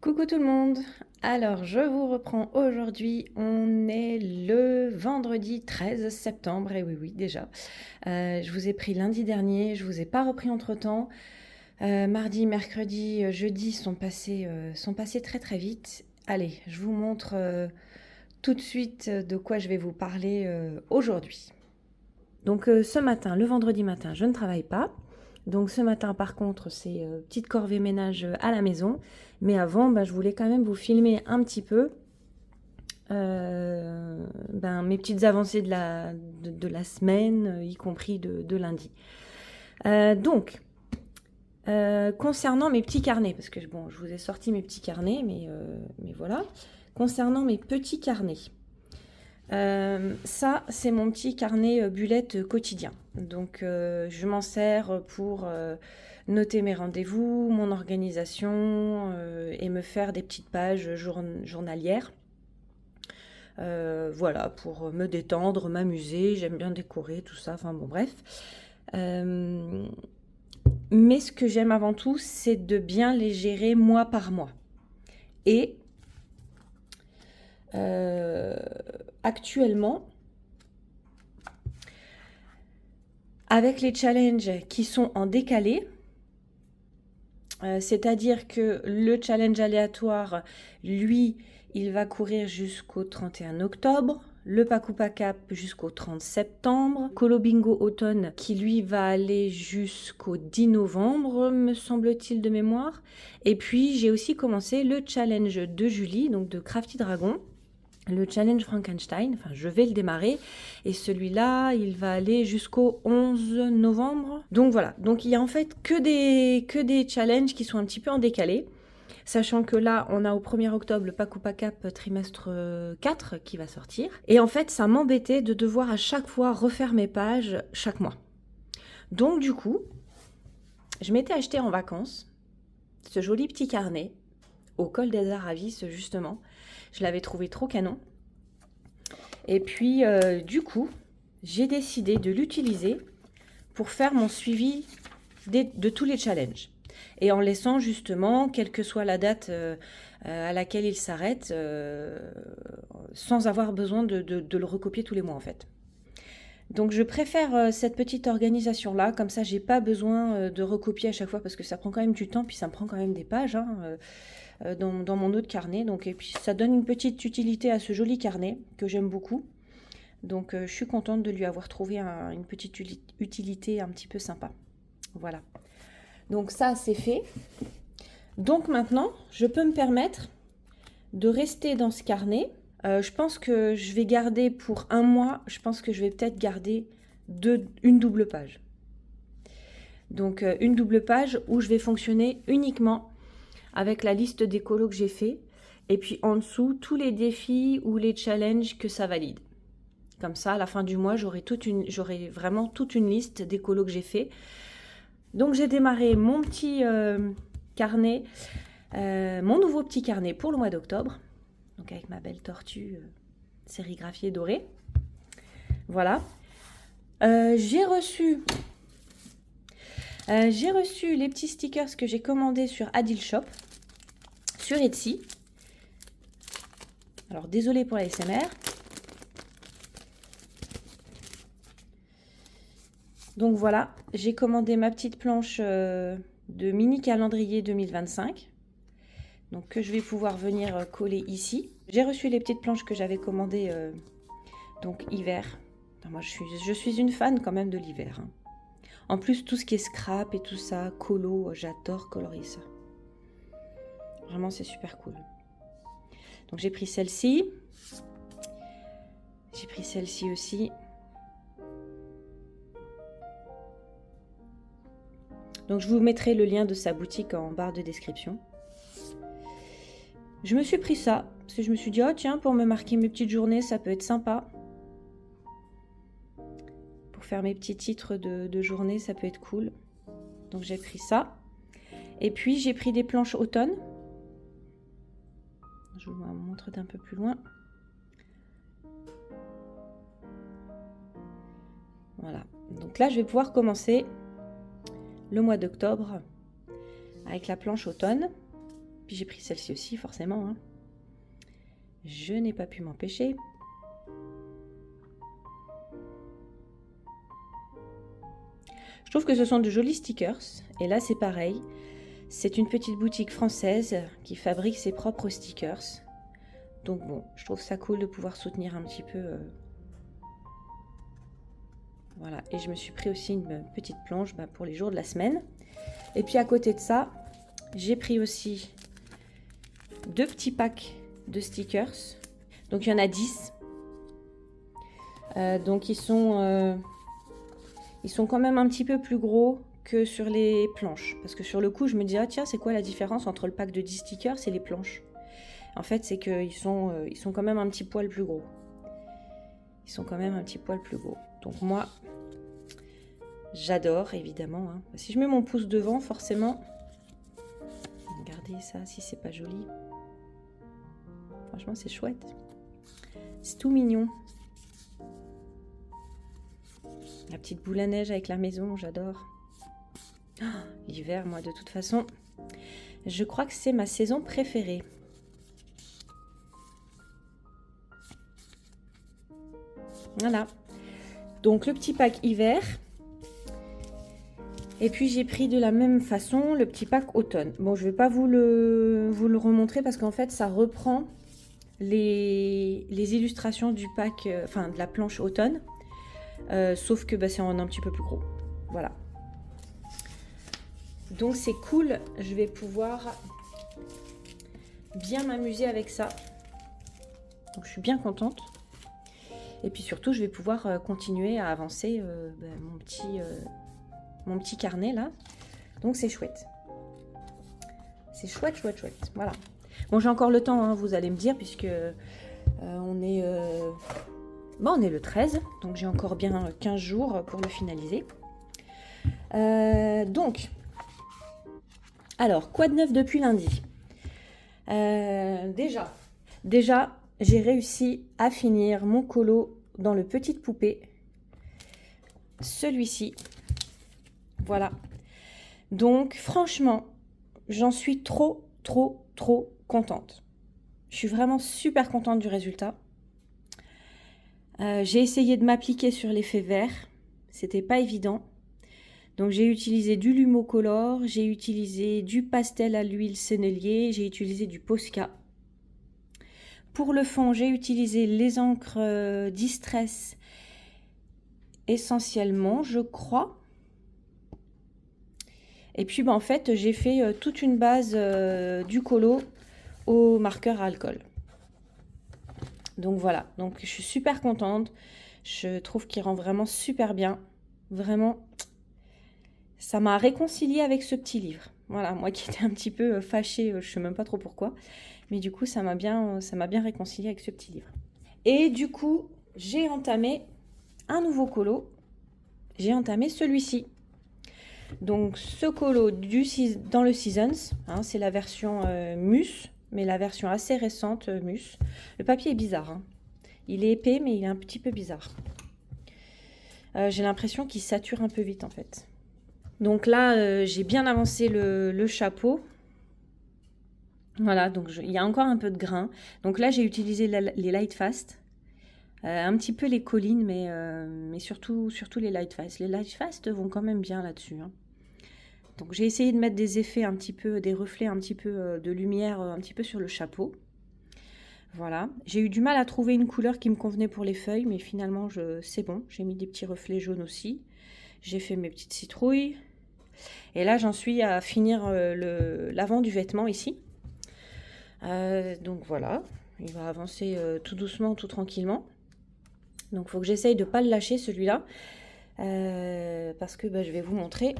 Coucou tout le monde! Alors, je vous reprends aujourd'hui. On est le vendredi 13 septembre. Et oui, oui, déjà. Je vous ai pris lundi dernier. Je vous ai pas repris entre-temps. Mardi, mercredi, jeudi sont passés très très vite. Allez, je vous montre tout de suite de quoi je vais vous parler aujourd'hui. Donc, ce matin, le vendredi matin, je ne travaille pas. Donc ce matin, par contre, c'est petite corvée ménage à la maison. Mais avant, je voulais quand même vous filmer un petit peu mes petites avancées de la semaine, y compris de lundi. Concernant mes petits carnets, parce que bon, je vous ai sorti mes petits carnets, mais voilà. Concernant mes petits carnets, ça, c'est mon petit carnet bullet quotidien. Donc, je m'en sers pour noter mes rendez-vous, mon organisation et me faire des petites pages journalières. Voilà, pour me détendre, m'amuser. J'aime bien décorer, tout ça. Enfin bon, bref. Mais ce que j'aime avant tout, c'est de bien les gérer mois par mois. Et actuellement, avec les challenges qui sont en décalé, c'est-à-dire que le challenge aléatoire, lui, il va courir jusqu'au 31 octobre. Le Pakupa Cap jusqu'au 30 septembre. Colo Bingo Automne qui lui va aller jusqu'au 10 novembre, me semble-t-il de mémoire. Et puis j'ai aussi commencé le challenge de Julie, donc de Crafty Dragon. Le challenge Frankenstein, enfin je vais le démarrer et celui-là il va aller jusqu'au 11 novembre. Donc voilà, donc il y a en fait que des challenges qui sont un petit peu en décalé. Sachant que là, on a au 1er octobre le Pakupa Cap trimestre 4 qui va sortir. Et en fait, ça m'embêtait de devoir à chaque fois refaire mes pages chaque mois. Donc du coup, je m'étais acheté en vacances ce joli petit carnet au col des Aravis justement. Je l'avais trouvé trop canon. Et puis du coup, j'ai décidé de l'utiliser pour faire mon suivi de tous les challenges. Et en laissant justement, quelle que soit la date à laquelle il s'arrête, sans avoir besoin de le recopier tous les mois en fait. Donc je préfère cette petite organisation-là, comme ça j'ai pas besoin de recopier à chaque fois parce que ça prend quand même du temps, puis ça me prend quand même des pages dans mon autre carnet. Donc, et puis ça donne une petite utilité à ce joli carnet que j'aime beaucoup. Donc je suis contente de lui avoir trouvé une petite utilité un petit peu sympa. Voilà. Donc ça, c'est fait. Donc maintenant, je peux me permettre de rester dans ce carnet. Je pense que je vais garder pour un mois, je pense que je vais peut-être garder une double page. Donc une double page où je vais fonctionner uniquement avec la liste des colos que j'ai fait. Et puis en dessous, tous les défis ou les challenges que ça valide. Comme ça, à la fin du mois, j'aurai vraiment toute une liste des colos que j'ai fait. Donc j'ai démarré mon petit carnet, mon nouveau petit carnet pour le mois d'octobre. Donc avec ma belle tortue sérigraphiée dorée. Voilà. J'ai reçu les petits stickers que j'ai commandés sur Adil Shop, sur Etsy. Alors désolée pour la SMR. Donc voilà, j'ai commandé ma petite planche de mini calendrier 2025. Donc que je vais pouvoir venir coller ici. J'ai reçu les petites planches que j'avais commandées donc hiver. Enfin, moi je suis une fan quand même de l'hiver. Hein. En plus tout ce qui est scrap et tout ça, colo, j'adore colorer ça. Vraiment c'est super cool. Donc j'ai pris celle-ci. J'ai pris celle-ci aussi. Donc je vous mettrai le lien de sa boutique en barre de description. Je me suis pris ça, parce que je me suis dit, oh tiens, pour me marquer mes petites journées, ça peut être sympa. Pour faire mes petits titres de journée, ça peut être cool. Donc j'ai pris ça. Et puis j'ai pris des planches automne. Je vous montre d'un peu plus loin. Voilà. Donc là, je vais pouvoir commencer le mois d'octobre avec la planche automne. Puis j'ai pris celle-ci aussi, forcément. Hein. Je n'ai pas pu m'empêcher. Je trouve que ce sont de jolis stickers. Et là, c'est pareil. C'est une petite boutique française qui fabrique ses propres stickers. Donc bon, je trouve ça cool de pouvoir soutenir un petit peu. Voilà, et je me suis pris aussi une petite planche pour les jours de la semaine. Et puis à côté de ça, j'ai pris aussi 2 petits packs de stickers. Donc il y en a 10. Donc ils sont quand même un petit peu plus gros que sur les planches. Parce que sur le coup, je me dis, ah tiens, c'est quoi la différence entre le pack de 10 stickers et les planches? En fait, c'est qu'ils sont quand même un petit poil plus gros. Ils sont quand même un petit poil plus gros. Donc moi, j'adore, évidemment. Hein. Si je mets mon pouce devant, forcément... Regardez ça, si c'est pas joli. Franchement, c'est chouette. C'est tout mignon. La petite boule à neige avec la maison, j'adore. Oh, l'hiver, moi, de toute façon, je crois que c'est ma saison préférée. Voilà. Donc, le petit pack hiver. Et puis, j'ai pris de la même façon le petit pack automne. Bon, je ne vais pas vous le remontrer parce qu'en fait, ça reprend les illustrations du pack, de la planche automne. Sauf que c'est en un petit peu plus gros. Voilà. Donc c'est cool, je vais pouvoir bien m'amuser avec ça. Donc je suis bien contente. Et puis surtout, je vais pouvoir continuer à avancer mon petit carnet là. Donc c'est chouette. C'est chouette, chouette, chouette. Voilà. Bon, j'ai encore le temps, hein, vous allez me dire, puisque on est le 13, donc j'ai encore bien 15 jours pour le finaliser. Alors, quoi de neuf depuis lundi? Déjà, j'ai réussi à finir mon colo dans le Petite Poupée. Celui-ci. Voilà. Donc, franchement, j'en suis trop contente. Je suis vraiment super contente du résultat. J'ai essayé de m'appliquer sur l'effet vert. C'était pas évident. Donc j'ai utilisé du Lumocolor, j'ai utilisé du pastel à l'huile sennelier, j'ai utilisé du Posca. Pour le fond, j'ai utilisé les encres Distress essentiellement, je crois. Et puis en fait, j'ai fait toute une base du colo au marqueur à alcool. Donc voilà, donc je suis super contente. Je trouve qu'il rend vraiment super bien. Vraiment, ça m'a réconciliée avec ce petit livre. Voilà, moi qui étais un petit peu fâchée, je ne sais même pas trop pourquoi. Mais du coup, ça m'a bien réconciliée avec ce petit livre. Et du coup, j'ai entamé un nouveau colo. J'ai entamé celui-ci. Donc ce colo dans le Seasons, hein, c'est la version Mus, mais la version assez récente Mus. Le papier est bizarre. Hein. Il est épais, mais il est un petit peu bizarre. J'ai l'impression qu'il sature un peu vite en fait. Donc là, j'ai bien avancé le chapeau. Voilà, donc il y a encore un peu de grain. Donc là, j'ai utilisé les Light Fast. Un petit peu les collines, mais surtout les Light Fast. Les Light Fast vont quand même bien là-dessus. Hein. Donc j'ai essayé de mettre des effets un petit peu, des reflets un petit peu de lumière un petit peu sur le chapeau. Voilà. J'ai eu du mal à trouver une couleur qui me convenait pour les feuilles, mais finalement, c'est bon. J'ai mis des petits reflets jaunes aussi. J'ai fait mes petites citrouilles. Et là, j'en suis à finir l'avant du vêtement ici. Donc voilà, il va avancer tout doucement, tout tranquillement. Donc il faut que j'essaye de ne pas le lâcher celui-là. Parce que je vais vous montrer.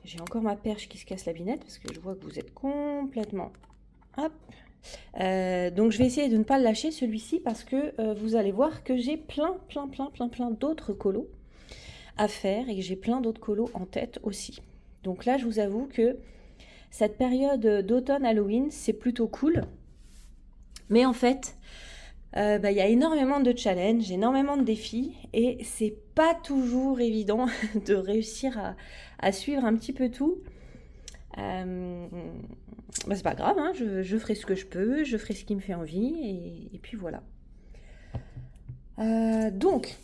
J'ai encore ma perche qui se casse la binette parce que je vois que vous êtes complètement... Hop. Donc je vais essayer de ne pas le lâcher celui-ci parce que vous allez voir que j'ai plein d'autres colos à faire et que j'ai plein d'autres colos en tête aussi. Donc là, je vous avoue que cette période d'automne Halloween, c'est plutôt cool. Mais en fait, y a énormément de challenges, énormément de défis et c'est pas toujours évident de réussir à suivre un petit peu tout. Bah, c'est pas grave, hein, je ferai ce que je peux, je ferai ce qui me fait envie, et puis voilà. Donc,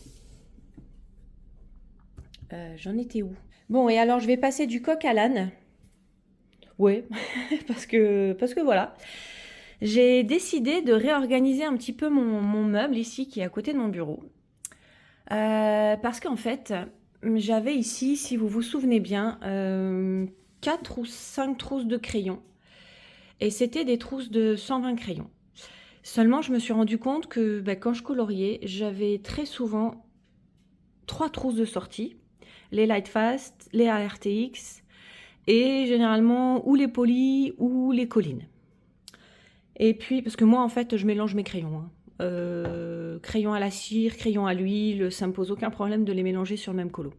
j'en étais où? Bon, et alors je vais passer du coq à l'âne. Ouais, parce que voilà. J'ai décidé de réorganiser un petit peu mon meuble ici, qui est à côté de mon bureau. Parce qu'en fait, j'avais ici, si vous vous souvenez bien, 4 ou 5 trousses de crayons. Et c'était des trousses de 120 crayons. Seulement, je me suis rendu compte que quand je coloriais, j'avais très souvent 3 trousses de sortie. Les Lightfast, les ARTX et généralement ou les Poly ou les Collines. Et puis, parce que moi, en fait, je mélange mes crayons. Crayon à la cire, crayon à l'huile, ça me pose aucun problème de les mélanger sur le même colo.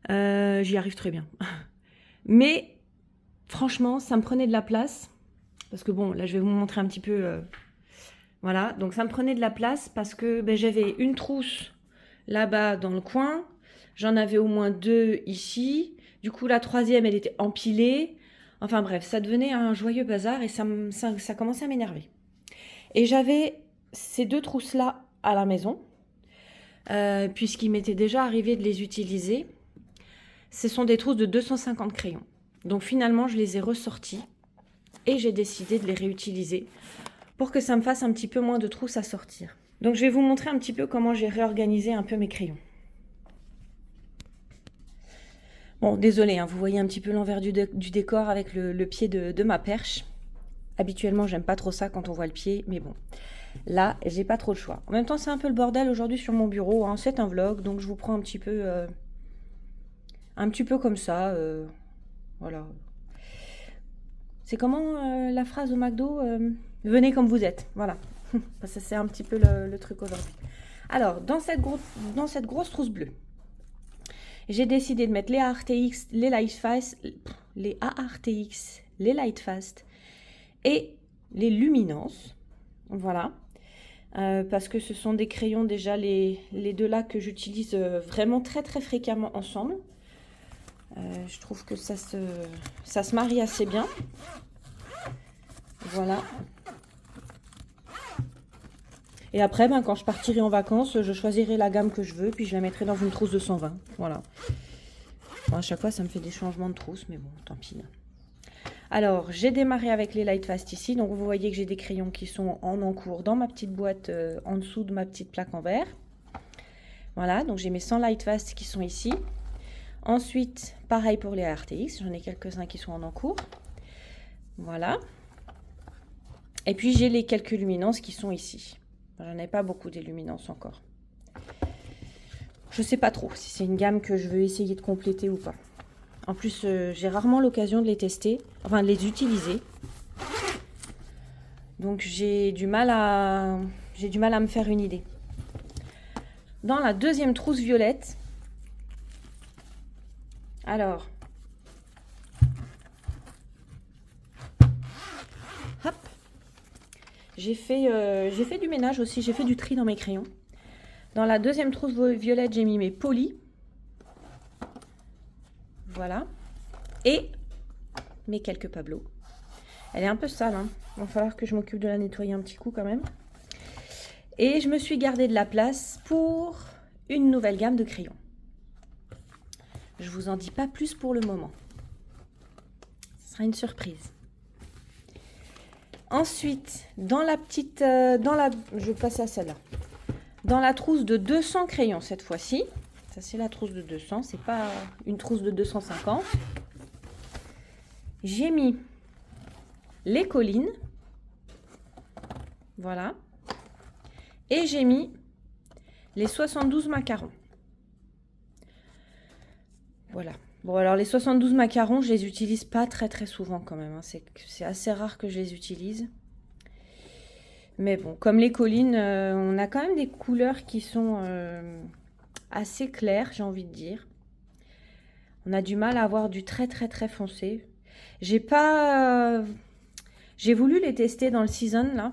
J'y arrive très bien. Mais franchement, ça me prenait de la place. Parce que bon, là, je vais vous montrer un petit peu. Voilà, donc ça me prenait de la place parce que j'avais une trousse là-bas dans le coin. J'en avais au moins 2 ici. Du coup, la troisième, elle était empilée. Enfin bref, ça devenait un joyeux bazar et ça commençait à m'énerver. Et j'avais ces 2 trousses-là à la maison, puisqu'il m'était déjà arrivé de les utiliser. Ce sont des trousses de 250 crayons. Donc finalement, je les ai ressorties et j'ai décidé de les réutiliser pour que ça me fasse un petit peu moins de trousses à sortir. Donc je vais vous montrer un petit peu comment j'ai réorganisé un peu mes crayons. Bon, désolé, hein, vous voyez un petit peu l'envers du décor avec le pied de ma perche. Habituellement, j'aime pas trop ça quand on voit le pied, mais bon. Là, j'ai pas trop le choix. En même temps, c'est un peu le bordel aujourd'hui sur mon bureau. Hein. C'est un vlog, donc je vous prends un petit peu comme ça. Voilà. C'est comment la phrase au McDo venez comme vous êtes. Voilà. Ça, c'est un petit peu le truc aujourd'hui. Alors, dans cette grosse trousse bleue, j'ai décidé de mettre les ARTX, les Lightfast, les Lightfast et les Luminance. Voilà. Parce que ce sont des crayons déjà, les 2 là que j'utilise vraiment très très fréquemment ensemble. Je trouve que ça se marie assez bien. Voilà. Et après, quand je partirai en vacances, je choisirai la gamme que je veux, puis je la mettrai dans une trousse de 120. Voilà. Bon, à chaque fois, ça me fait des changements de trousse, mais bon, tant pis. Alors, j'ai démarré avec les Lightfast ici. Donc, vous voyez que j'ai des crayons qui sont en encours dans ma petite boîte en dessous de ma petite plaque en verre. Voilà, donc j'ai mes 100 Lightfast qui sont ici. Ensuite, pareil pour les ARTX. J'en ai quelques-uns qui sont en encours. Voilà. Et puis, j'ai les quelques luminances qui sont ici. J'en ai pas beaucoup des luminances encore. Je sais pas trop si c'est une gamme que je veux essayer de compléter ou pas. En plus, j'ai rarement l'occasion de les tester, enfin de les utiliser. Donc j'ai du mal à me faire une idée. Dans la deuxième trousse violette, alors, hop, j'ai fait du ménage aussi, j'ai fait du tri dans mes crayons. Dans la deuxième trousse violette, j'ai mis mes Poly. Voilà. Et mes quelques Pablo. Elle est un peu sale, hein. Il va falloir que je m'occupe de la nettoyer un petit coup quand même. Et je me suis gardé de la place pour une nouvelle gamme de crayons. Je vous en dis pas plus pour le moment. Ce sera une surprise. Ensuite, dans la petite... je vais passer à celle-là. Dans la trousse de 200 crayons cette fois-ci. Ça, c'est la trousse de 200. C'est pas une trousse de 250. J'ai mis les collines. Voilà. Et j'ai mis les 72 macarons. Voilà. Bon, alors les 72 macarons, je les utilise pas très très souvent quand même. Hein. C'est assez rare que je les utilise. Mais bon, comme les collines, on a quand même des couleurs qui sont assez claires, j'ai envie de dire. On a du mal à avoir du très très très foncé. J'ai voulu les tester dans le season là.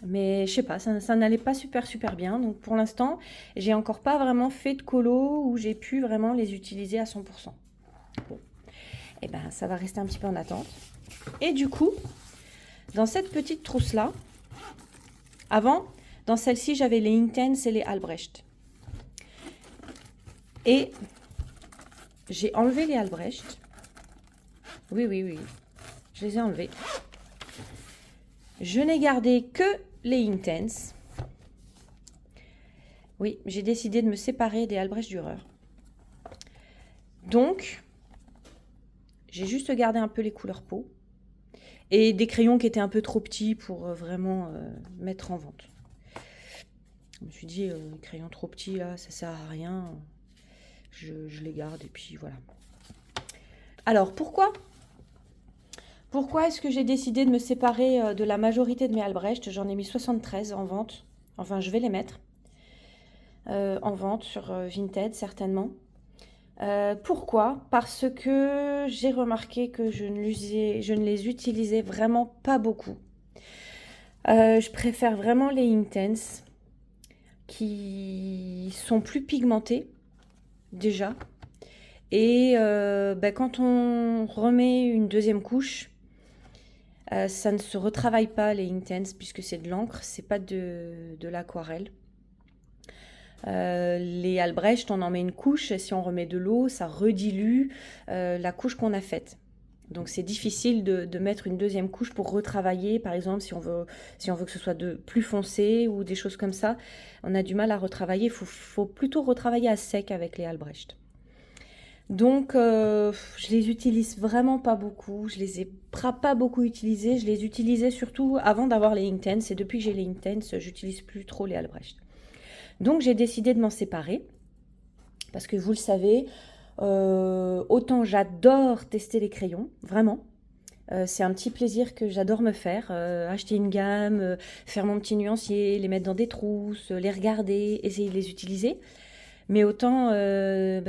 Mais je sais pas, ça n'allait pas super bien. Donc pour l'instant, j'ai encore pas vraiment fait de colo où j'ai pu vraiment les utiliser à 100%. Bon. Et ben ça va rester un petit peu en attente. Et du coup, dans cette petite trousse-là, avant, dans celle-ci, j'avais les Inktense et les Albrecht. Et j'ai enlevé les Albrecht. Oui. Je les ai enlevés. Je n'ai gardé que les Inktense. Oui, j'ai décidé de me séparer des Albrecht Dürer. Donc, j'ai juste gardé un peu les couleurs peau. Et des crayons qui étaient un peu trop petits pour vraiment mettre en vente. Je me suis dit, les crayons trop petits, là, ça sert à rien. Je les garde et puis voilà. Alors, pourquoi est-ce que j'ai décidé de me séparer de la majorité de mes Albrecht? J'en ai mis 73 en vente. Enfin, je vais les mettre en vente sur Vinted, certainement. Pourquoi? Parce que j'ai remarqué que je ne les utilisais vraiment pas beaucoup. Je préfère vraiment les Inktense qui sont plus pigmentés déjà. Et quand on remet une deuxième couche, ça ne se retravaille pas les Inktense puisque c'est de l'encre, c'est pas de l'aquarelle. Les Albrecht, on en met une couche, et si on remet de l'eau, ça redilue la couche qu'on a faite. Donc c'est difficile de mettre une deuxième couche pour retravailler, par exemple si on veut que ce soit plus foncé ou des choses comme ça, on a du mal à retravailler, il faut plutôt retravailler à sec avec les Albrecht. Donc je les utilise vraiment pas beaucoup, je les ai pas beaucoup utilisés, je les utilisais surtout avant d'avoir les Inktense, et depuis que j'ai les Inktense, j'utilise plus trop les Albrecht. Donc j'ai décidé de m'en séparer, parce que vous le savez, autant j'adore tester les crayons, vraiment. C'est un petit plaisir que j'adore me faire, acheter une gamme, faire mon petit nuancier, les mettre dans des trousses, les regarder, essayer de les utiliser. Mais autant,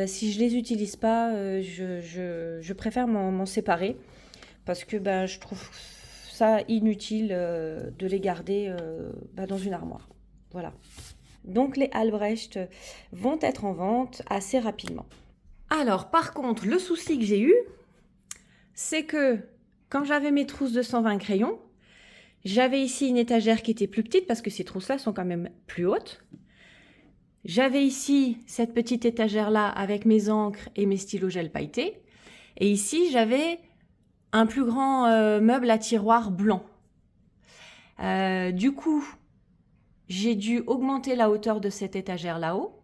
si je les utilise pas, je préfère m'en séparer, parce que je trouve ça inutile de les garder dans une armoire. Voilà. Donc les Albrecht vont être en vente assez rapidement. Alors par contre, le souci que j'ai eu, c'est que quand j'avais mes trousses de 120 crayons, j'avais ici une étagère qui était plus petite parce que ces trousses-là sont quand même plus hautes. J'avais ici cette petite étagère-là avec mes encres et mes stylos gel pailletés. Et ici, j'avais un plus grand meuble à tiroir blanc. Du coup, j'ai dû augmenter la hauteur de cette étagère là-haut.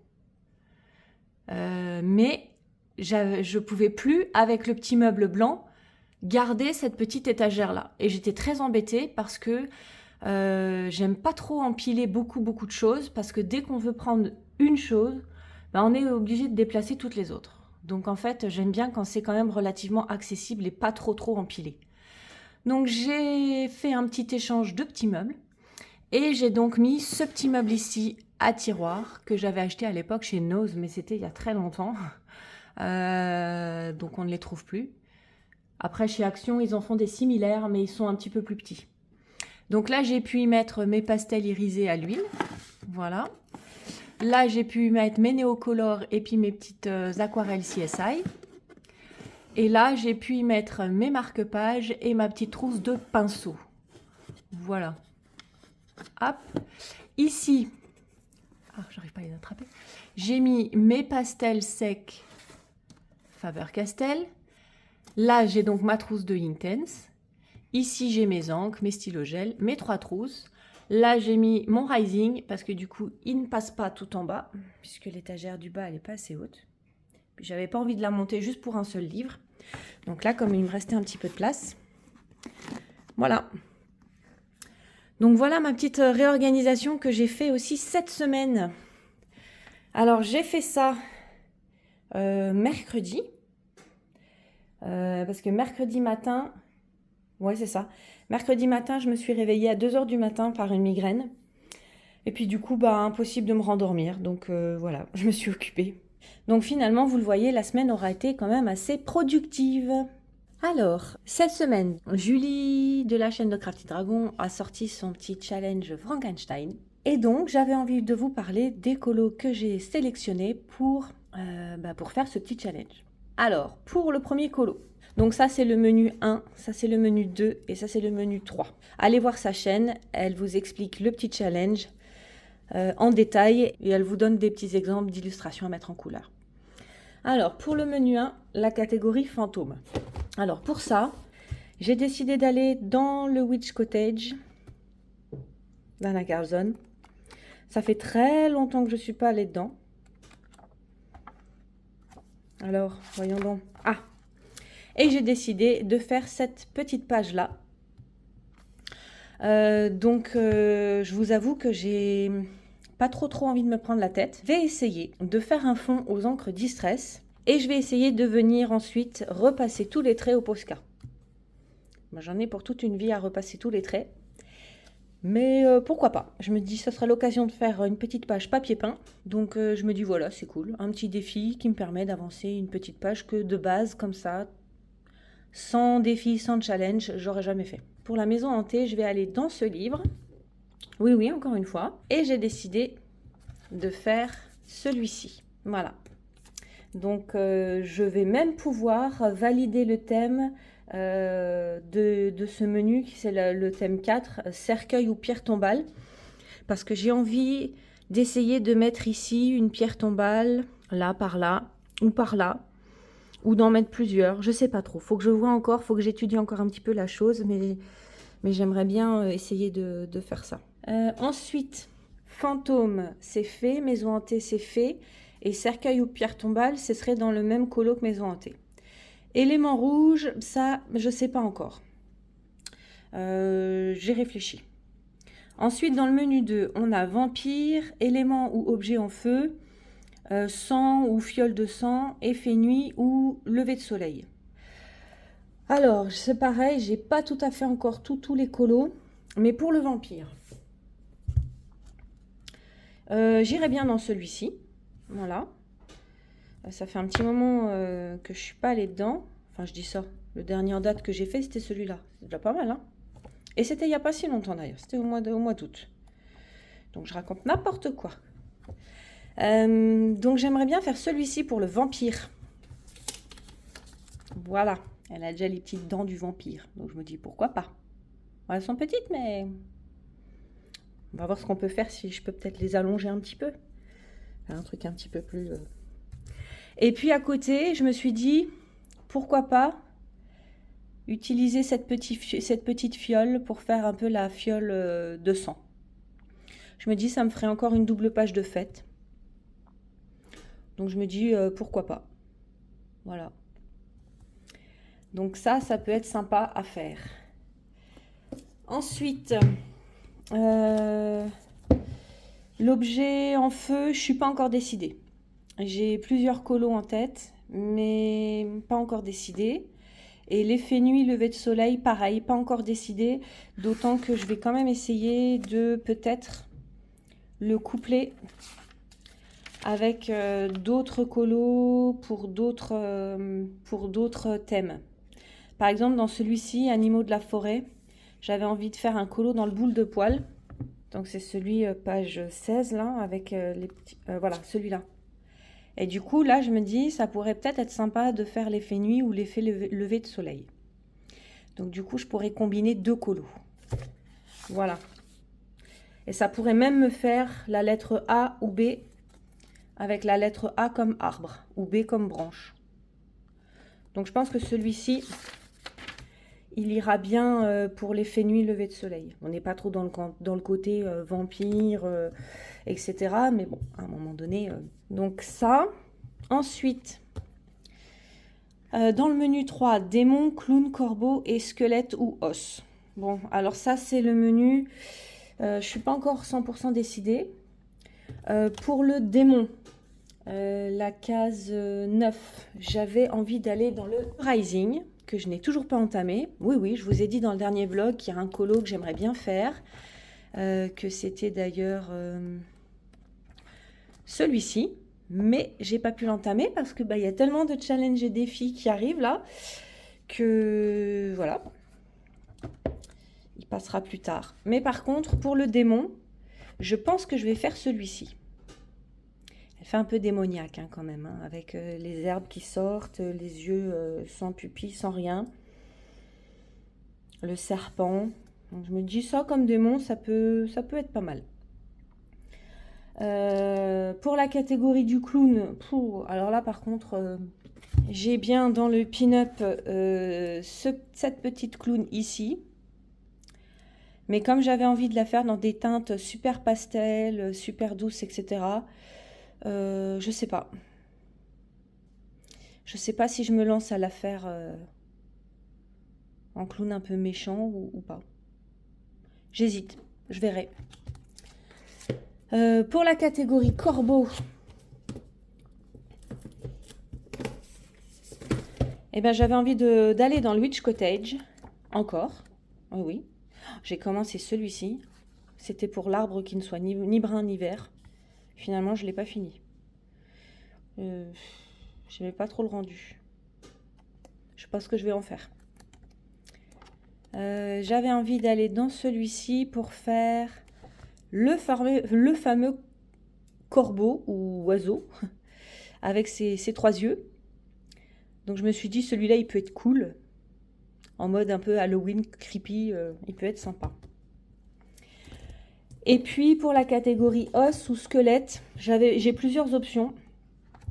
Mais je ne pouvais plus, avec le petit meuble blanc, garder cette petite étagère-là. Et j'étais très embêtée parce que j'aime pas trop empiler beaucoup de choses, parce que dès qu'on veut prendre une chose, on est obligé de déplacer toutes les autres. Donc en fait, j'aime bien quand c'est quand même relativement accessible et pas trop empilé. Donc j'ai fait un petit échange de petits meubles. Et j'ai donc mis ce petit meuble ici à tiroir que j'avais acheté à l'époque chez Nose, mais c'était il y a très longtemps. Donc on ne les trouve plus. Après chez Action, ils en font des similaires, mais ils sont un petit peu plus petits. Donc là, j'ai pu y mettre mes pastels irisés à l'huile. Voilà. Là, j'ai pu y mettre mes néocolores et puis mes petites aquarelles CSI. Et là, j'ai pu y mettre mes marque-pages et ma petite trousse de pinceau. Voilà. Hop. Ici, j'arrive pas à les attraper. J'ai mis mes pastels secs Faber-Castell. Là, j'ai donc ma trousse de Inktense. Ici, j'ai mes encres, mes stylos gel, mes 3 trousses. Là, j'ai mis mon Rising parce que du coup, il ne passe pas tout en bas puisque l'étagère du bas, elle n'est pas assez haute. Puis, j'avais pas envie de la monter juste pour un seul livre. Donc là, comme il me restait un petit peu de place, voilà. Donc voilà ma petite réorganisation que j'ai fait aussi cette semaine. Alors j'ai fait ça mercredi. Parce que mercredi matin, ouais c'est ça, mercredi matin je me suis réveillée à 2h du matin par une migraine. Et puis du coup, impossible de me rendormir. Donc voilà, je me suis occupée. Donc finalement, vous le voyez, la semaine aura été quand même assez productive. Alors, cette semaine, Julie de la chaîne de Crafty Dragon a sorti son petit challenge Frankenstein. Et donc, j'avais envie de vous parler des colos que j'ai sélectionnés pour faire ce petit challenge. Alors, pour le premier colo. Donc ça, c'est le menu 1, ça, c'est le menu 2 et ça, c'est le menu 3. Allez voir sa chaîne, elle vous explique le petit challenge en détail et elle vous donne des petits exemples d'illustrations à mettre en couleur. Alors, pour le menu 1, la catégorie fantôme. Alors, pour ça, j'ai décidé d'aller dans le Witch Cottage d'Anna Carlson. Ça fait très longtemps que je ne suis pas allée dedans. Alors, voyons donc. Ah! Et j'ai décidé de faire cette petite page-là. Je vous avoue que j'ai pas trop envie de me prendre la tête. Je vais essayer de faire un fond aux encres Distress et je vais essayer de venir ensuite repasser tous les traits au Posca. J'en ai pour toute une vie à repasser tous les traits. Mais pourquoi pas? Je me dis ça sera l'occasion de faire une petite page papier peint. Donc je me dis voilà, c'est cool. Un petit défi qui me permet d'avancer une petite page que de base, comme ça, sans défi, sans challenge, j'aurais jamais fait. Pour la maison hantée, je vais aller dans ce livre. Oui, encore une fois. Et j'ai décidé de faire celui-ci. Voilà. Donc je vais même pouvoir valider le thème de ce menu, qui c'est le thème 4, cercueil ou pierre tombale, parce que j'ai envie d'essayer de mettre ici une pierre tombale, là, par là, ou d'en mettre plusieurs, je sais pas trop, faut que je vois encore, faut que j'étudie encore un petit peu la chose, mais j'aimerais bien essayer de faire ça. Ensuite, fantôme, c'est fait, maison hantée, c'est fait, et cercueil ou pierre tombale, ce serait dans le même colo que maison hantée. Élément rouge, ça, je sais pas encore. J'ai réfléchi. Ensuite, dans le menu 2, on a vampire, élément ou objet en feu, sang ou fiole de sang, effet nuit ou lever de soleil. Alors, c'est pareil, j'ai pas tout à fait encore tous les colos, mais pour le vampire, j'irai bien dans celui-ci. Voilà. Ça fait un petit moment que je suis pas allée dedans. Enfin, je dis ça. Le dernier en date que j'ai fait, c'était celui-là. C'est déjà pas mal, hein. Et c'était il n'y a pas si longtemps d'ailleurs. C'était au mois d'août. Donc, je raconte n'importe quoi. Donc, j'aimerais bien faire celui-ci pour le vampire. Voilà. Elle a déjà les petites dents du vampire. Donc, je me dis pourquoi pas. Bon, elles sont petites, mais on va voir ce qu'on peut faire, si je peux peut-être les allonger un petit peu. Faire un truc un petit peu plus... Et puis à côté, je me suis dit, pourquoi pas utiliser cette petite fiole pour faire un peu la fiole de sang. Je me dis, ça me ferait encore une double page de fête. Donc je me dis, pourquoi pas. Voilà. Donc ça peut être sympa à faire. Ensuite, l'objet en feu, je suis pas encore décidée. J'ai plusieurs colos en tête, mais pas encore décidé. Et l'effet nuit, lever de soleil, pareil, pas encore décidé. D'autant que je vais quand même essayer de peut-être le coupler avec d'autres colos pour d'autres thèmes. Par exemple, dans celui-ci, Animaux de la forêt, j'avais envie de faire un colo dans le boule de poil. Donc c'est celui page 16 là, avec les petits... voilà, celui-là. Et du coup, là, je me dis, ça pourrait peut-être être sympa de faire l'effet nuit ou l'effet lever de soleil. Donc du coup, je pourrais combiner deux colos. Voilà. Et ça pourrait même me faire la lettre A ou B avec la lettre A comme arbre ou B comme branche. Donc je pense que celui-ci, il ira bien pour l'effet nuit, lever de soleil. On n'est pas trop dans le côté vampire, etc. Mais bon, à un moment donné... Donc ça. Ensuite, dans le menu 3, démon, clown, corbeau et squelette ou os. Bon, alors ça, c'est le menu. Je ne suis pas encore 100% décidée. Pour le démon, la case 9, j'avais envie d'aller dans le Rising, que je n'ai toujours pas entamé. Oui, je vous ai dit dans le dernier vlog qu'il y a un colo que j'aimerais bien faire, que c'était d'ailleurs celui-ci, mais j'ai pas pu l'entamer parce que y a tellement de challenges et défis qui arrivent là, que voilà, il passera plus tard. Mais par contre, pour le démon, je pense que je vais faire celui-ci. Elle fait un peu démoniaque hein, quand même, hein, avec les herbes qui sortent, les yeux sans pupille, sans rien. Le serpent. Donc, je me dis ça comme démon, ça peut être pas mal. Pour la catégorie du clown, alors là par contre, j'ai bien dans le pin-up cette petite clown ici. Mais comme j'avais envie de la faire dans des teintes super pastel, super douces, etc., je sais pas. Je sais pas si je me lance à la faire en clown un peu méchant ou pas. J'hésite, je verrai. Pour la catégorie corbeau, eh ben, j'avais envie d'aller dans le Witch Cottage, encore. Oh oui, j'ai commencé celui-ci. C'était pour l'arbre qui ne soit ni brun ni vert. Finalement, je ne l'ai pas fini. Je n'aimais pas trop le rendu. Je sais pas ce que je vais en faire. J'avais envie d'aller dans celui-ci pour faire le fameux corbeau ou oiseau avec ses 3 yeux. Donc je me suis dit, celui-là, il peut être cool. En mode un peu Halloween, creepy, il peut être sympa. Et puis pour la catégorie os ou squelette, j'ai plusieurs options.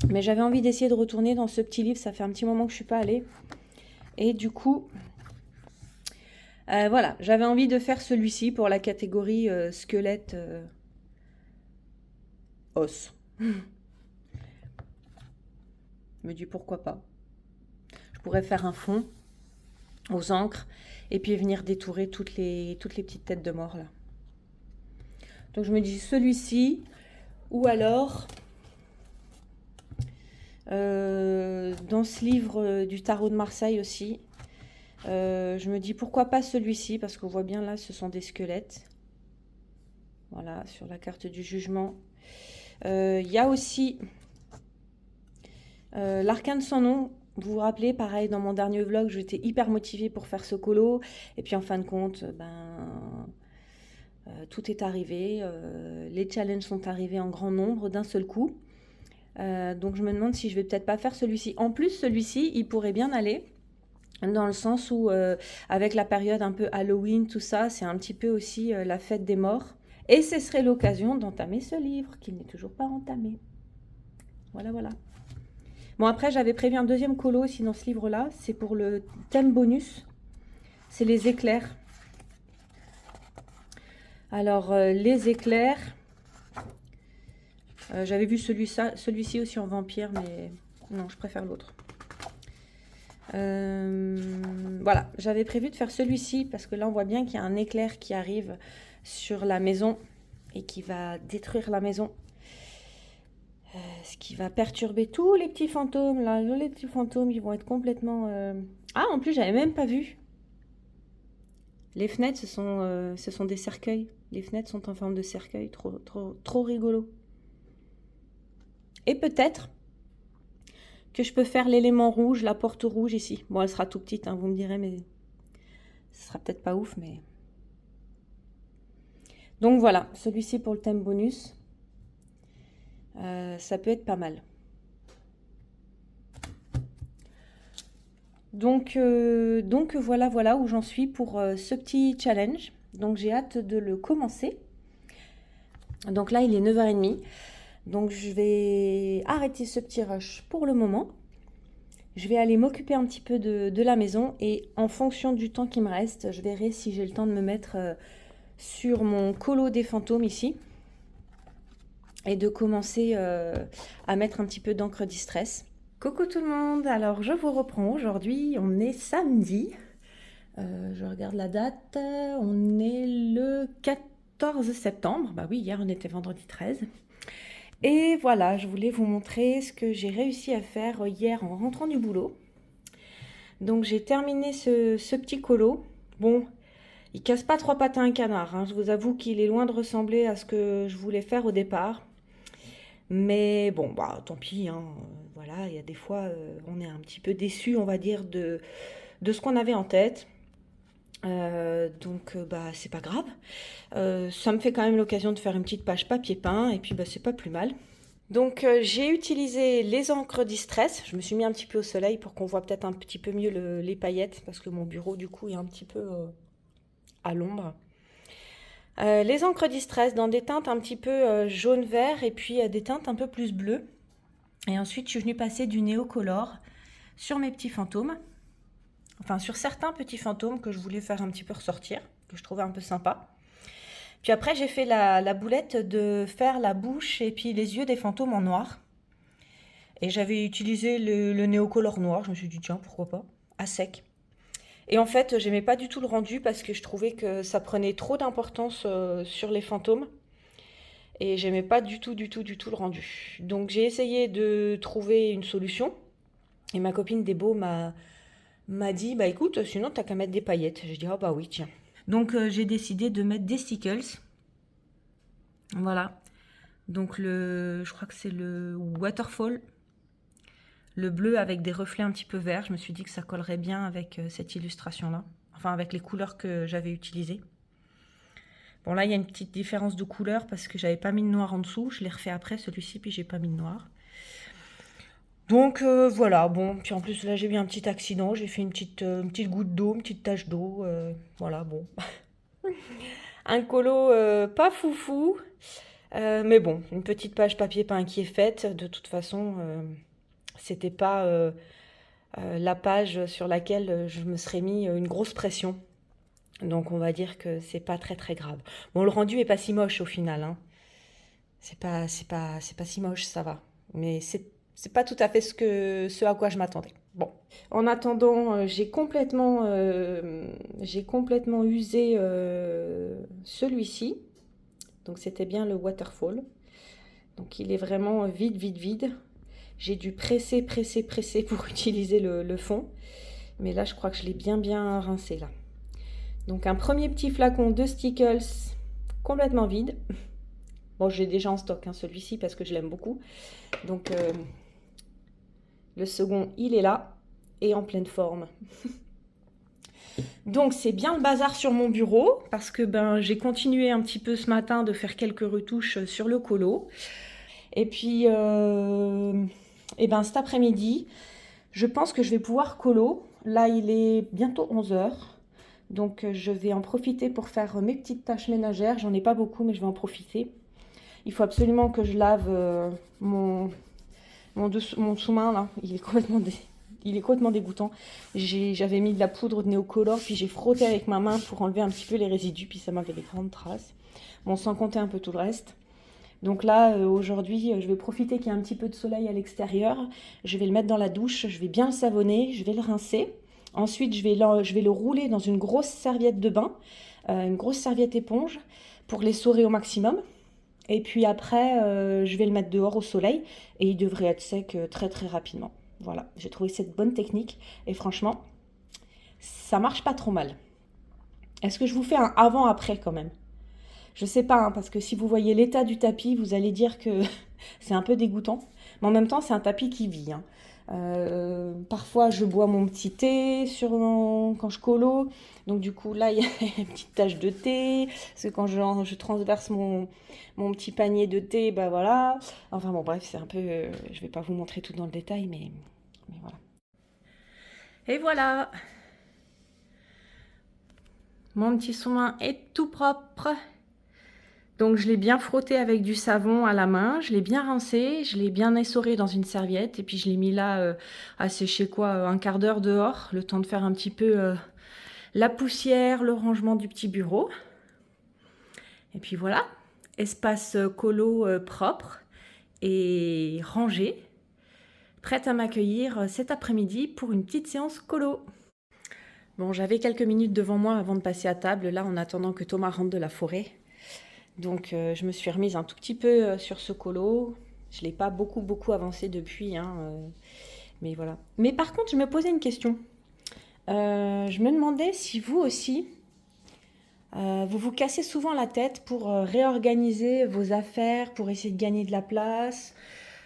Mais j'avais envie d'essayer de retourner dans ce petit livre. Ça fait un petit moment que je ne suis pas allée. Et du coup, voilà, j'avais envie de faire celui-ci pour la catégorie squelette os. Je me dis pourquoi pas. Je pourrais faire un fond aux encres et puis venir détourer toutes les petites têtes de mort là. Donc je me dis celui-ci ou alors dans ce livre du tarot de Marseille aussi, je me dis pourquoi pas celui-ci parce qu'on voit bien là ce sont des squelettes. Voilà, sur la carte du jugement. Il y a aussi l'arcane sans nom. Vous vous rappelez, pareil, dans mon dernier vlog, j'étais hyper motivée pour faire ce colo. Et puis en fin de compte, tout est arrivé. Les challenges sont arrivés en grand nombre d'un seul coup. Donc je me demande si je vais peut-être pas faire celui-ci. En plus, celui-ci, il pourrait bien aller. Dans le sens où, avec la période un peu Halloween, tout ça, c'est un petit peu aussi la fête des morts. Et ce serait l'occasion d'entamer ce livre, qui n'est toujours pas entamé. Voilà, voilà. Bon, après, j'avais prévu un deuxième colo aussi dans ce livre-là. C'est pour le thème bonus. C'est les éclairs. Alors, les éclairs... j'avais vu celui-ci aussi en vampire, mais non, je préfère l'autre. Voilà, j'avais prévu de faire celui-ci parce que là, on voit bien qu'il y a un éclair qui arrive sur la maison et qui va détruire la maison. Ce qui va perturber tous les petits fantômes. Là, les petits fantômes, ils vont être complètement... Ah, en plus, j'avais même pas vu. Les fenêtres, ce sont des cercueils. Les fenêtres sont en forme de cercueil. Trop rigolo. Et peut-être que je peux faire l'élément rouge, la porte rouge ici. Bon, elle sera tout petite, hein, vous me direz, mais ce sera peut-être pas ouf, mais... Donc voilà, celui-ci pour le thème bonus. Ça peut être pas mal. Donc voilà où j'en suis pour ce petit challenge. Donc j'ai hâte de le commencer. Donc là, il est 9h30. Donc je vais arrêter ce petit rush pour le moment. Je vais aller m'occuper un petit peu de la maison et en fonction du temps qui me reste, je verrai si j'ai le temps de me mettre sur mon colo des fantômes ici et de commencer à mettre un petit peu d'encre distress. Coucou tout le monde, alors je vous reprends aujourd'hui, on est samedi, je regarde la date, on est le 14 septembre, bah oui, hier on était vendredi 13. Et voilà, je voulais vous montrer ce que j'ai réussi à faire hier en rentrant du boulot. Donc j'ai terminé ce petit colo. Bon, il casse pas 3 pattes à un canard, hein. Je vous avoue qu'il est loin de ressembler à ce que je voulais faire au départ. Mais bon, bah tant pis, hein. Voilà, il y a des fois, on est un petit peu déçu, on va dire, de ce qu'on avait en tête. Donc bah c'est pas grave. Ça me fait quand même l'occasion de faire une petite page papier peint et puis bah c'est pas plus mal. Donc j'ai utilisé les encres Distress. Je me suis mis un petit peu au soleil pour qu'on voit peut-être un petit peu mieux les paillettes parce que mon bureau du coup est un petit peu à l'ombre. Les encres Distress dans des teintes un petit peu jaune-vert et puis des teintes un peu plus bleues. Et ensuite je suis venue passer du Neocolor sur mes petits fantômes. Enfin sur certains petits fantômes que je voulais faire un petit peu ressortir, que je trouvais un peu sympa. Puis après, j'ai fait la boulette de faire la bouche et puis les yeux des fantômes en noir. Et j'avais utilisé le néocolor noir. Je me suis dit, tiens, pourquoi pas, à sec. Et en fait, j'aimais pas du tout le rendu parce que je trouvais que ça prenait trop d'importance sur les fantômes. Et j'aimais pas du tout le rendu. Donc j'ai essayé de trouver une solution. Et ma copine Débo m'a dit, bah écoute, sinon t'as qu'à mettre des paillettes. J'ai dit, ah bah oui, tiens. Donc j'ai décidé de mettre des stickles. Voilà. Donc je crois que c'est le Waterfall. Le bleu avec des reflets un petit peu verts. Je me suis dit que ça collerait bien avec cette illustration-là. Enfin, avec les couleurs que j'avais utilisées. Bon, là, il y a une petite différence de couleur parce que j'avais pas mis de noir en dessous. Je l'ai refait après, celui-ci, puis j'ai pas mis de noir. Donc, voilà. Bon, puis en plus, là, j'ai eu un petit accident. J'ai fait une petite goutte d'eau, une petite tache d'eau. Voilà, bon. Un colo pas foufou. Mais bon, une petite page papier peint qui est faite. De toute façon, c'était pas la page sur laquelle je me serais mis une grosse pression. Donc on va dire que c'est pas très très grave. Bon, le rendu est pas si moche au final, hein. C'est pas si moche, ça va. Mais c'est pas tout à fait ce à quoi je m'attendais. Bon. En attendant, j'ai complètement usé celui-ci. Donc c'était bien le Waterfall. Donc il est vraiment vide. J'ai dû presser pour utiliser le fond. Mais là, je crois que je l'ai bien rincé là. Donc un premier petit flacon de Stickles complètement vide. Bon, j'ai déjà en stock hein, celui-ci parce que je l'aime beaucoup. Donc le second, il est là et en pleine forme. Donc c'est bien le bazar sur mon bureau parce que j'ai continué un petit peu ce matin de faire quelques retouches sur le colo. Et puis cet après-midi, je pense que je vais pouvoir colo. Là, il est bientôt 11h. Donc je vais en profiter pour faire mes petites tâches ménagères. J'en ai pas beaucoup, mais je vais en profiter. Il faut absolument que je lave mon sous-main là. Il est complètement dégoûtant. J'avais mis de la poudre de Neocolor, puis j'ai frotté avec ma main pour enlever un petit peu les résidus, puis ça m'avait des grandes traces. Bon, sans compter un peu tout le reste. Donc là, aujourd'hui, je vais profiter qu'il y ait un petit peu de soleil à l'extérieur. Je vais le mettre dans la douche, je vais bien le savonner, je vais le rincer. Ensuite, je vais le rouler dans une grosse serviette de bain, une grosse serviette éponge, pour l'essorer au maximum. Et puis après, je vais le mettre dehors au soleil et il devrait être sec très très rapidement. Voilà, j'ai trouvé cette bonne technique et franchement, ça marche pas trop mal. Est-ce que je vous fais un avant-après quand même? Je sais pas, hein, parce que si vous voyez l'état du tapis, vous allez dire que c'est un peu dégoûtant. Mais en même temps, c'est un tapis qui vit, hein. Parfois, je bois mon petit thé quand je colo. Donc du coup, là, il y a une petite tache de thé. Parce que quand je transverse mon petit panier de thé, bah voilà. Enfin bon, bref, c'est un peu... je vais pas vous montrer tout dans le détail, mais voilà. Et voilà. Mon petit sous-main est tout propre. Donc je l'ai bien frotté avec du savon à la main, je l'ai bien rincé, je l'ai bien essoré dans une serviette et puis je l'ai mis là à sécher un quart d'heure dehors, le temps de faire un petit peu la poussière, le rangement du petit bureau. Et puis voilà, espace colo propre et rangé, prête à m'accueillir cet après-midi pour une petite séance colo. Bon, j'avais quelques minutes devant moi avant de passer à table, là en attendant que Thomas rentre de la forêt. Donc je me suis remise un tout petit peu sur ce colo. Je ne l'ai pas beaucoup avancé depuis, hein, mais voilà. Mais par contre, je me posais une question. Je me demandais si vous aussi, vous vous cassez souvent la tête pour réorganiser vos affaires, pour essayer de gagner de la place.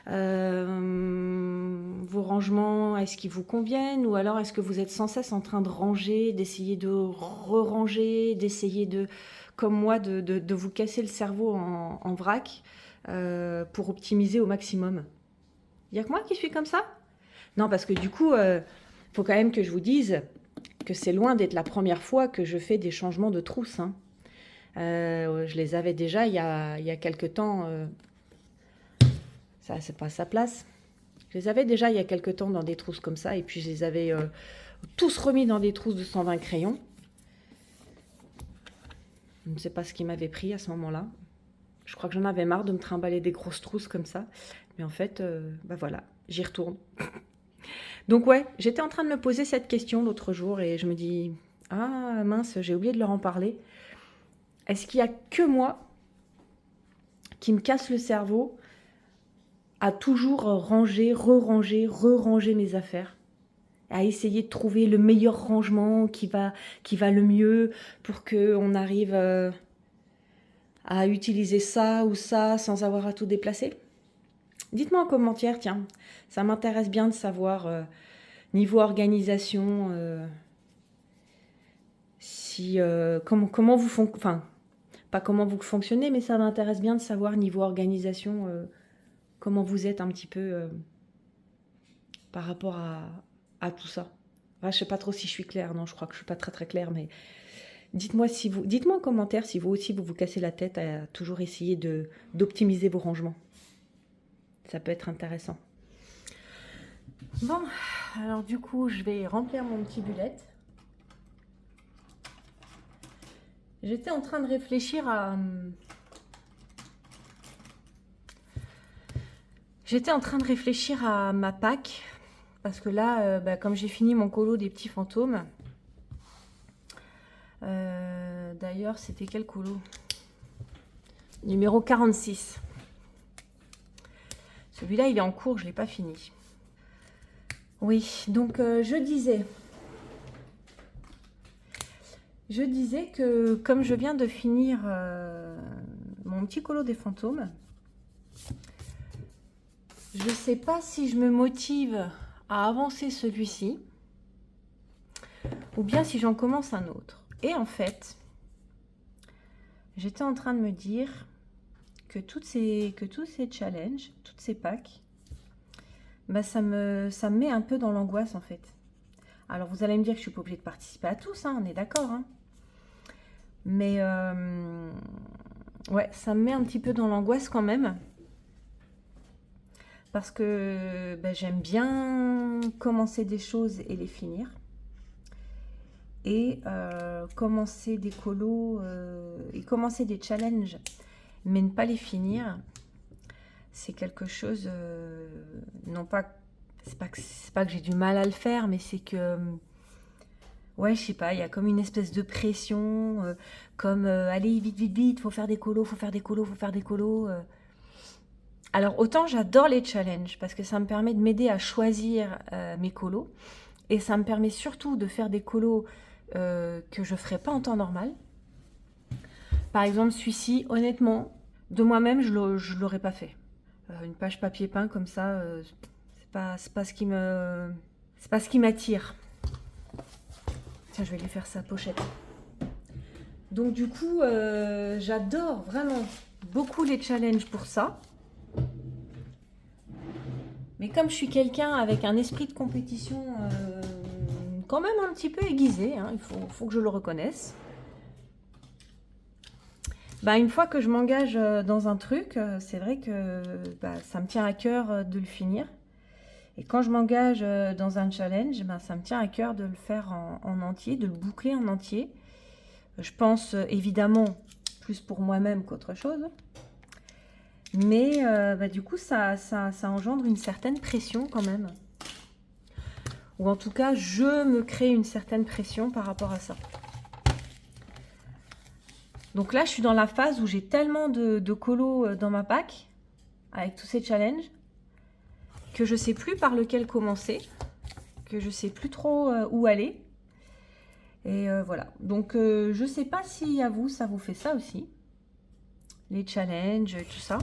Vos rangements, est-ce qu'ils vous conviennent? Ou alors est-ce que vous êtes sans cesse en train de ranger, d'essayer de re-ranger, d'essayer de... comme moi, de vous casser le cerveau en vrac pour optimiser au maximum. Il n'y a que moi qui suis comme ça? Non, parce que du coup, faut quand même que je vous dise que c'est loin d'être la première fois que je fais des changements de trousse, hein. Je les avais déjà il y a quelque temps. Ça, c'est pas sa place. Je les avais déjà il y a quelque temps dans des trousses comme ça, et puis je les avais tous remis dans des trousses de 120 crayons. Je ne sais pas ce qui m'avait pris à ce moment-là. Je crois que j'en avais marre de me trimballer des grosses trousses comme ça. Mais en fait, bah voilà, j'y retourne. Donc ouais, j'étais en train de me poser cette question l'autre jour et je me dis, ah mince, j'ai oublié de leur en parler. Est-ce qu'il n'y a que moi qui me casse le cerveau à toujours ranger, re-ranger mes affaires, à essayer de trouver le meilleur rangement qui va le mieux pour qu'on arrive à utiliser ça ou ça sans avoir à tout déplacer? Dites-moi en commentaire, tiens, ça m'intéresse bien de savoir, niveau organisation, si, comment vous fonctionnez, enfin, pas comment vous fonctionnez, mais ça m'intéresse bien de savoir niveau organisation, comment vous êtes un petit peu par rapport à tout ça. Enfin, je sais pas trop si je suis claire, non, je crois que je suis pas très très claire, mais dites-moi en commentaire si vous aussi vous cassez la tête à toujours essayer d'optimiser vos rangements. Ça peut être intéressant. Bon, alors du coup, je vais remplir mon petit bullet. J'étais en train de réfléchir à... ma Pâques, parce que là, comme j'ai fini mon colo des petits fantômes, d'ailleurs, c'était quel colo? Numéro 46. Celui-là, il est en cours, je ne l'ai pas fini. Oui, donc je disais que comme je viens de finir mon petit colo des fantômes, je ne sais pas si je me motive à avancer celui-ci ou bien si j'en commence un autre. Et en fait, j'étais en train de me dire que tous ces challenges, toutes ces packs, bah ça me met un peu dans l'angoisse en fait. Alors vous allez me dire que je suis pas obligée de participer à tous, hein, on est d'accord, hein. Mais ouais, ça me met un petit peu dans l'angoisse quand même. Parce que j'aime bien commencer des choses et les finir. Et commencer des colos et commencer des challenges, mais ne pas les finir, c'est quelque chose, non pas, c'est pas que j'ai du mal à le faire, mais c'est que, ouais, je sais pas, il y a comme une espèce de pression, comme, allez, vite, vite, vite, faut faire des colos, faut faire des colos, faut faire des colos. Alors, autant j'adore les challenges, parce que ça me permet de m'aider à choisir mes colos, et ça me permet surtout de faire des colos que je ne ferais pas en temps normal. Par exemple, celui-ci, honnêtement, de moi-même, je ne l'aurais pas fait. Une page papier peint comme ça, c'est pas ce qui m'attire. Tiens, je vais lui faire sa pochette. Donc du coup, j'adore vraiment beaucoup les challenges pour ça. Mais comme je suis quelqu'un avec un esprit de compétition quand même un petit peu aiguisé, hein, il faut que je le reconnaisse. Une fois que je m'engage dans un truc, c'est vrai que ça me tient à cœur de le finir. Et quand je m'engage dans un challenge, ça me tient à cœur de le faire en entier, de le boucler en entier. Je pense évidemment plus pour moi-même qu'autre chose. Mais du coup, ça engendre une certaine pression quand même. Ou en tout cas, je me crée une certaine pression par rapport à ça. Donc là, je suis dans la phase où j'ai tellement de colos dans ma pack, avec tous ces challenges, que je ne sais plus par lequel commencer, que je ne sais plus trop où aller. Et voilà. Donc, je ne sais pas si à vous, ça vous fait ça aussi. Les challenges, tout ça.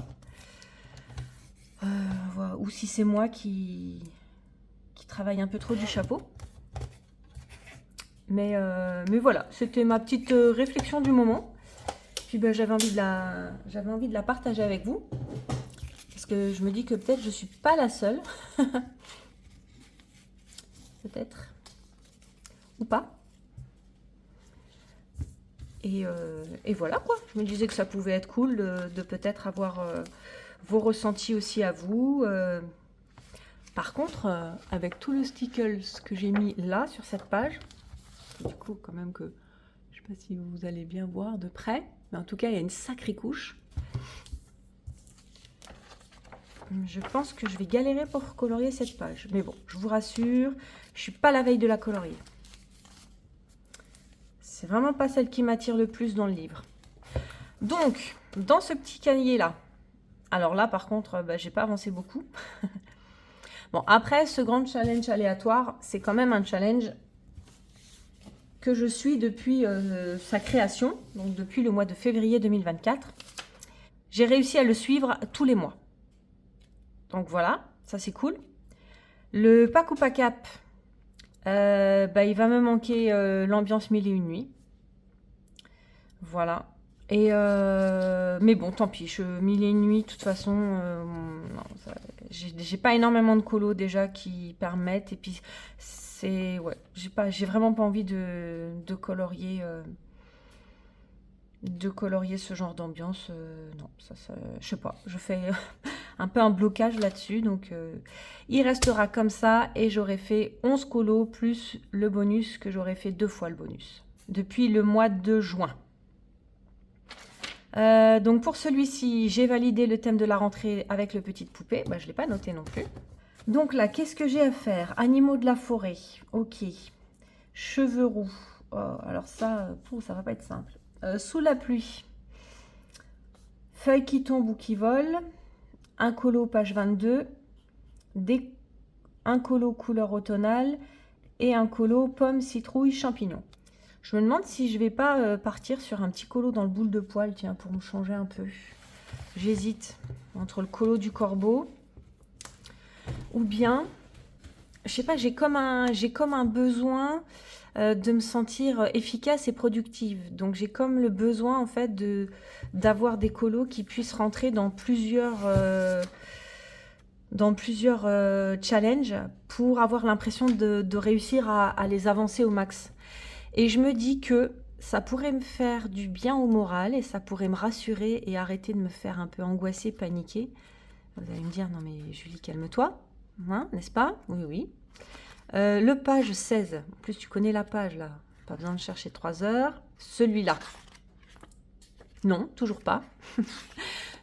Voilà. Ou si c'est moi qui travaille un peu trop du chapeau. Mais voilà, c'était ma petite réflexion du moment. Puis j'avais envie de la partager avec vous. Parce que je me dis que peut-être je ne suis pas la seule. Peut-être. Ou pas. Et voilà quoi. Je me disais que ça pouvait être cool de peut-être avoir vos ressentis aussi à vous. Par contre, avec tout le stickers que j'ai mis là sur cette page, du coup quand même que je sais pas si vous allez bien voir de près, mais en tout cas il y a une sacrée couche. Je pense que je vais galérer pour colorier cette page. Mais bon, je vous rassure, je suis pas la veille de la colorier. C'est vraiment pas celle qui m'attire le plus dans le livre. Donc, dans ce petit cahier là, alors là par contre, j'ai pas avancé beaucoup. Bon, après ce grand challenge aléatoire, c'est quand même un challenge que je suis depuis sa création, donc depuis le mois de février 2024. J'ai réussi à le suivre tous les mois. Donc voilà, ça c'est cool. Le Pakupa Cap, il va me manquer l'ambiance 1001 nuits. Voilà. Et mais bon, tant pis, 1001 nuits, de toute façon, j'ai pas énormément de colos déjà qui permettent. Et puis, c'est. Ouais, j'ai vraiment pas envie de colorier. De colorier ce genre d'ambiance. Non, ça, je sais pas. Je fais un peu un blocage là-dessus. Donc, il restera comme ça. Et j'aurai fait 11 colos plus le bonus que j'aurais fait 2 fois le bonus. Depuis le mois de juin. Donc pour celui-ci, j'ai validé le thème de la rentrée avec le petite poupée. Je ne l'ai pas noté non plus. Donc là, qu'est-ce que j'ai à faire? Animaux de la forêt. Ok. Cheveux roux. Oh, alors ça, ça va pas être simple. Sous la pluie. Feuilles qui tombent ou qui volent. Un colo page 22. Un colo couleur automnale. Et un colo pomme, citrouille, champignon. Je me demande si je vais pas partir sur un petit colo dans le boule de poil, tiens, pour me changer un peu. J'hésite entre le colo du corbeau ou bien, je sais pas, j'ai comme un besoin de me sentir efficace et productive. Donc j'ai comme le besoin en fait d'avoir des colos qui puissent rentrer dans plusieurs challenges pour avoir l'impression de réussir à les avancer au max. Et je me dis que ça pourrait me faire du bien au moral et ça pourrait me rassurer et arrêter de me faire un peu angoisser, paniquer. Vous allez me dire, non mais Julie, calme-toi, hein, n'est-ce pas? Oui, oui. Le page 16, en plus tu connais la page là, pas besoin de chercher 3 heures. Celui-là, non, toujours pas.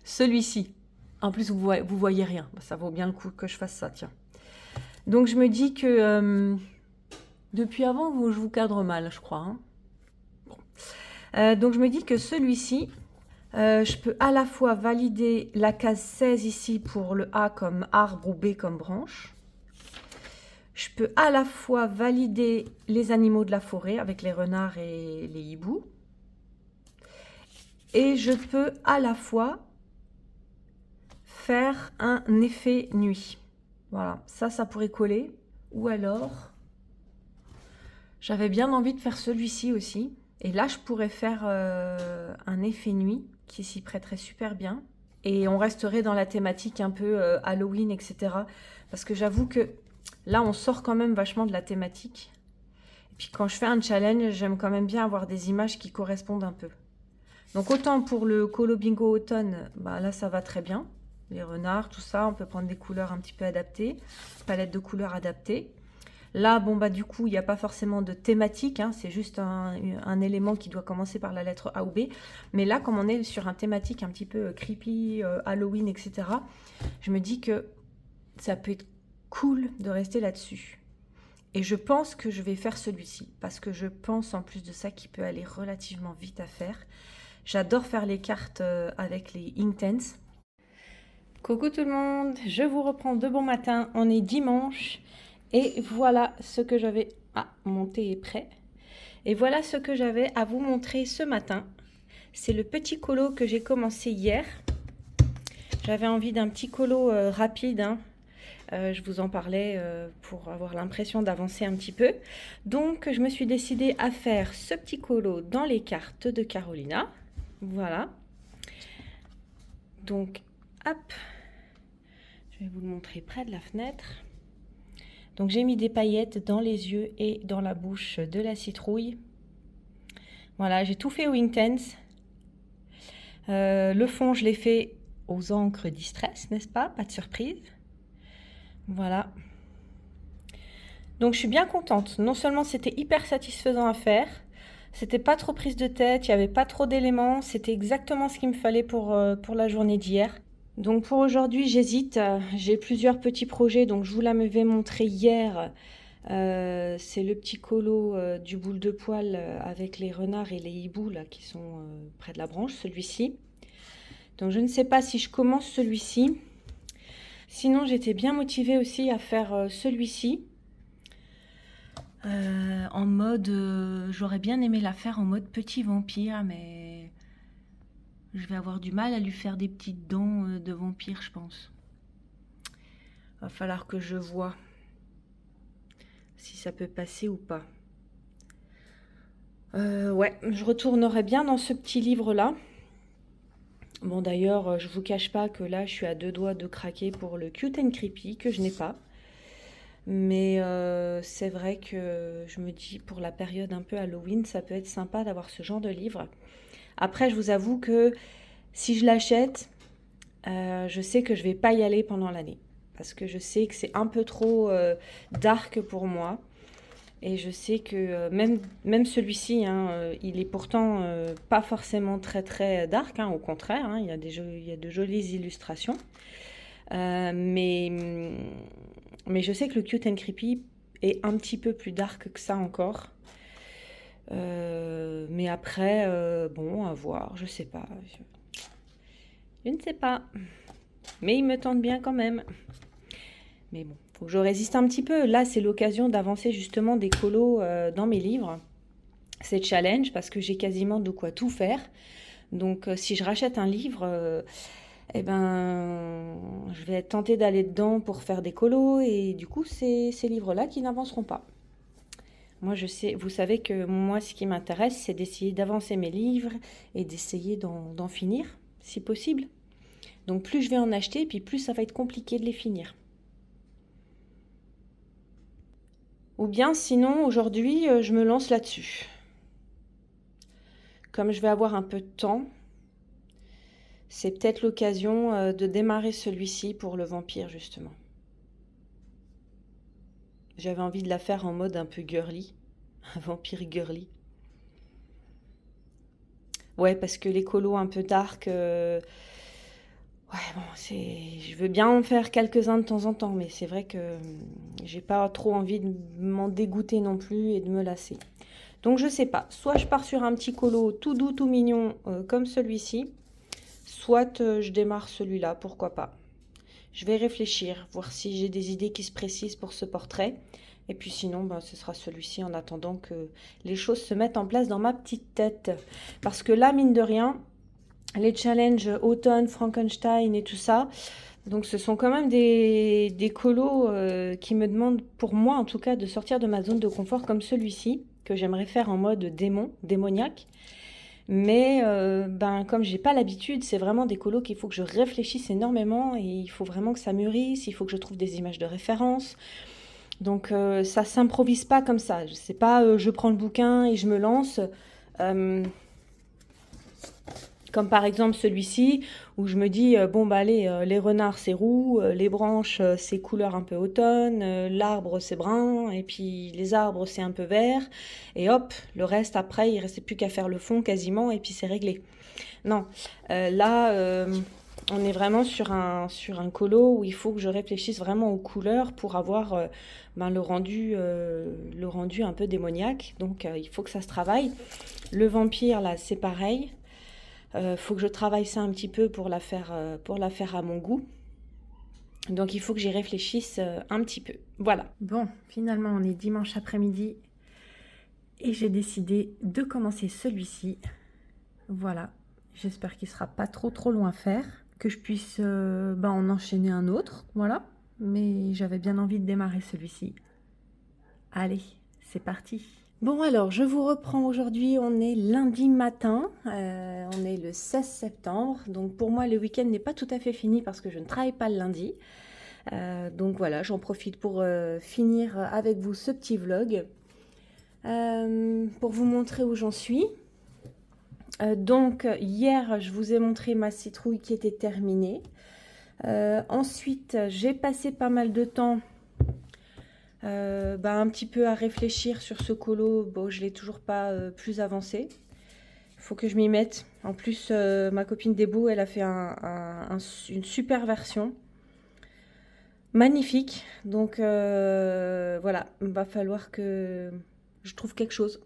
Celui-ci, en plus vous voyez rien, ça vaut bien le coup que je fasse ça, tiens. Donc je me dis que... depuis avant, je vous cadre mal, je crois. Hein. Bon. Donc, je me dis que celui-ci, je peux à la fois valider la case 16 ici pour le A comme arbre ou B comme branche. Je peux à la fois valider les animaux de la forêt avec les renards et les hiboux. Et je peux à la fois faire un effet nuit. Voilà, ça pourrait coller. Ou alors... J'avais bien envie de faire celui-ci aussi. Et là, je pourrais faire un effet nuit qui s'y prêterait super bien. Et on resterait dans la thématique un peu Halloween, etc. Parce que j'avoue que là, on sort quand même vachement de la thématique. Et puis quand je fais un challenge, j'aime quand même bien avoir des images qui correspondent un peu. Donc autant pour le Colo Bingo Automne, là, ça va très bien. Les renards, tout ça, on peut prendre des couleurs un petit peu adaptées. Palette de couleurs adaptée. Là, du coup, il n'y a pas forcément de thématique, hein, c'est juste un élément qui doit commencer par la lettre A ou B. Mais là, comme on est sur un thématique un petit peu creepy, Halloween, etc., je me dis que ça peut être cool de rester là-dessus. Et je pense que je vais faire celui-ci, parce que je pense en plus de ça qu'il peut aller relativement vite à faire. J'adore faire les cartes avec les Inktense. Coucou tout le monde, je vous reprends de bon matin, on est dimanche. Et voilà ce que j'avais... Ah, mon thé est prêt. Et voilà ce que j'avais à vous montrer ce matin. C'est le petit colo que j'ai commencé hier. J'avais envie d'un petit colo rapide. Hein. Je vous en parlais pour avoir l'impression d'avancer un petit peu. Donc, je me suis décidée à faire ce petit colo dans les cartes de Carolina. Voilà. Donc, hop. Je vais vous le montrer près de la fenêtre. Donc j'ai mis des paillettes dans les yeux et dans la bouche de la citrouille. Voilà, j'ai tout fait au Inktense. Le fond, je l'ai fait aux encres Distress, n'est-ce pas? Pas de surprise. Voilà. Donc je suis bien contente. Non seulement c'était hyper satisfaisant à faire, c'était pas trop prise de tête, il n'y avait pas trop d'éléments, c'était exactement ce qu'il me fallait pour la journée d'hier. Donc pour aujourd'hui, j'hésite. J'ai plusieurs petits projets, donc je vous l'avais montré hier. C'est le petit colo du boule de poil avec les renards et les hiboux là, qui sont près de la branche, celui-ci. Donc je ne sais pas si je commence celui-ci. Sinon, j'étais bien motivée aussi à faire celui-ci. En mode, j'aurais bien aimé la faire en mode petit vampire, mais je vais avoir du mal à lui faire des petites dents de vampire, je pense. Va falloir que je vois si ça peut passer ou pas. Ouais, je retournerai bien dans ce petit livre-là. Bon, d'ailleurs, je vous cache pas que là, je suis à 2 doigts de craquer pour le Cute and Creepy, que je n'ai pas. Mais c'est vrai que je me dis, pour la période un peu Halloween, ça peut être sympa d'avoir ce genre de livre. Après, je vous avoue que si je l'achète, je sais que je vais pas y aller pendant l'année. Parce que je sais que c'est un peu trop dark pour moi. Et je sais que même celui-ci, hein, il est pourtant pas forcément très très dark, hein, au contraire, hein, il y a de jolies illustrations. Mais je sais que le Cute and Creepy est un petit peu plus dark que ça encore. Mais après, bon, à voir, je sais pas. Je ne sais pas. Mais il me tente bien quand même. Mais bon, faut que je résiste un petit peu. Là, c'est l'occasion d'avancer justement des colos dans mes livres. C'est challenge parce que j'ai quasiment de quoi tout faire. Donc, si je rachète un livre, eh ben, je vais être tentée d'aller dedans pour faire des colos. Et du coup, c'est ces livres-là qui n'avanceront pas. Moi, je sais, vous savez que moi, ce qui m'intéresse, c'est d'essayer d'avancer mes livres et d'essayer d'en finir, si possible. Donc, plus je vais en acheter, puis plus ça va être compliqué de les finir. Ou bien sinon, aujourd'hui, je me lance là-dessus. Comme je vais avoir un peu de temps, c'est peut-être l'occasion de démarrer celui-ci pour le vampire, justement. J'avais envie de la faire en mode un peu girly, un vampire girly. Ouais, parce que les colos un peu dark, ouais, bon, je veux bien en faire quelques-uns de temps en temps, mais c'est vrai que j'ai pas trop envie de m'en dégoûter non plus et de me lasser. Donc je sais pas, soit je pars sur un petit colo tout doux, tout mignon comme celui-ci, soit je démarre celui-là, pourquoi pas. Je vais réfléchir, voir si j'ai des idées qui se précisent pour ce portrait. Et puis sinon, ben, ce sera celui-ci en attendant que les choses se mettent en place dans ma petite tête. Parce que là, mine de rien, les challenges automne, Frankenstein et tout ça, donc ce sont quand même des colos qui me demandent, pour moi en tout cas, de sortir de ma zone de confort comme celui-ci, que j'aimerais faire en mode démoniaque. Mais ben, comme j'ai pas l'habitude, c'est vraiment des colos qu'il faut que je réfléchisse énormément et il faut vraiment que ça mûrisse, il faut que je trouve des images de référence. Donc ça s'improvise pas comme ça. C'est pas je prends le bouquin et je me lance. Comme par exemple celui-ci, où je me dis, bon bah allez, les renards c'est roux, les branches c'est couleur un peu automne, l'arbre c'est brun, et puis les arbres c'est un peu vert, et hop, le reste après, il restait plus qu'à faire le fond quasiment, et puis c'est réglé. Non, là, on est vraiment sur un colo où il faut que je réfléchisse vraiment aux couleurs pour avoir ben, le rendu un peu démoniaque, donc il faut que ça se travaille. Le vampire là c'est pareil. Faut que je travaille ça un petit peu pour la faire à mon goût. Donc il faut que j'y réfléchisse un petit peu. Voilà. Bon, finalement on est dimanche après-midi et j'ai décidé de commencer celui-ci. Voilà. J'espère qu'il sera pas trop long à faire, que je puisse en enchaîner un autre. Voilà. Mais j'avais bien envie de démarrer celui-ci. Allez, c'est parti. Bon alors, je vous reprends aujourd'hui, on est lundi matin, on est le 16 septembre, donc pour moi le week-end n'est pas tout à fait fini parce que je ne travaille pas le lundi. Donc voilà, j'en profite pour finir avec vous ce petit vlog, pour vous montrer où j'en suis. Donc hier, je vous ai montré ma citrouille qui était terminée. Ensuite, j'ai passé pas mal de temps un petit peu à réfléchir sur ce colo. Bon, je l'ai toujours pas plus avancé. Il faut que je m'y mette. En plus, ma copine Debo, elle a fait une super version. Magnifique. Donc voilà, il va falloir que je trouve quelque chose.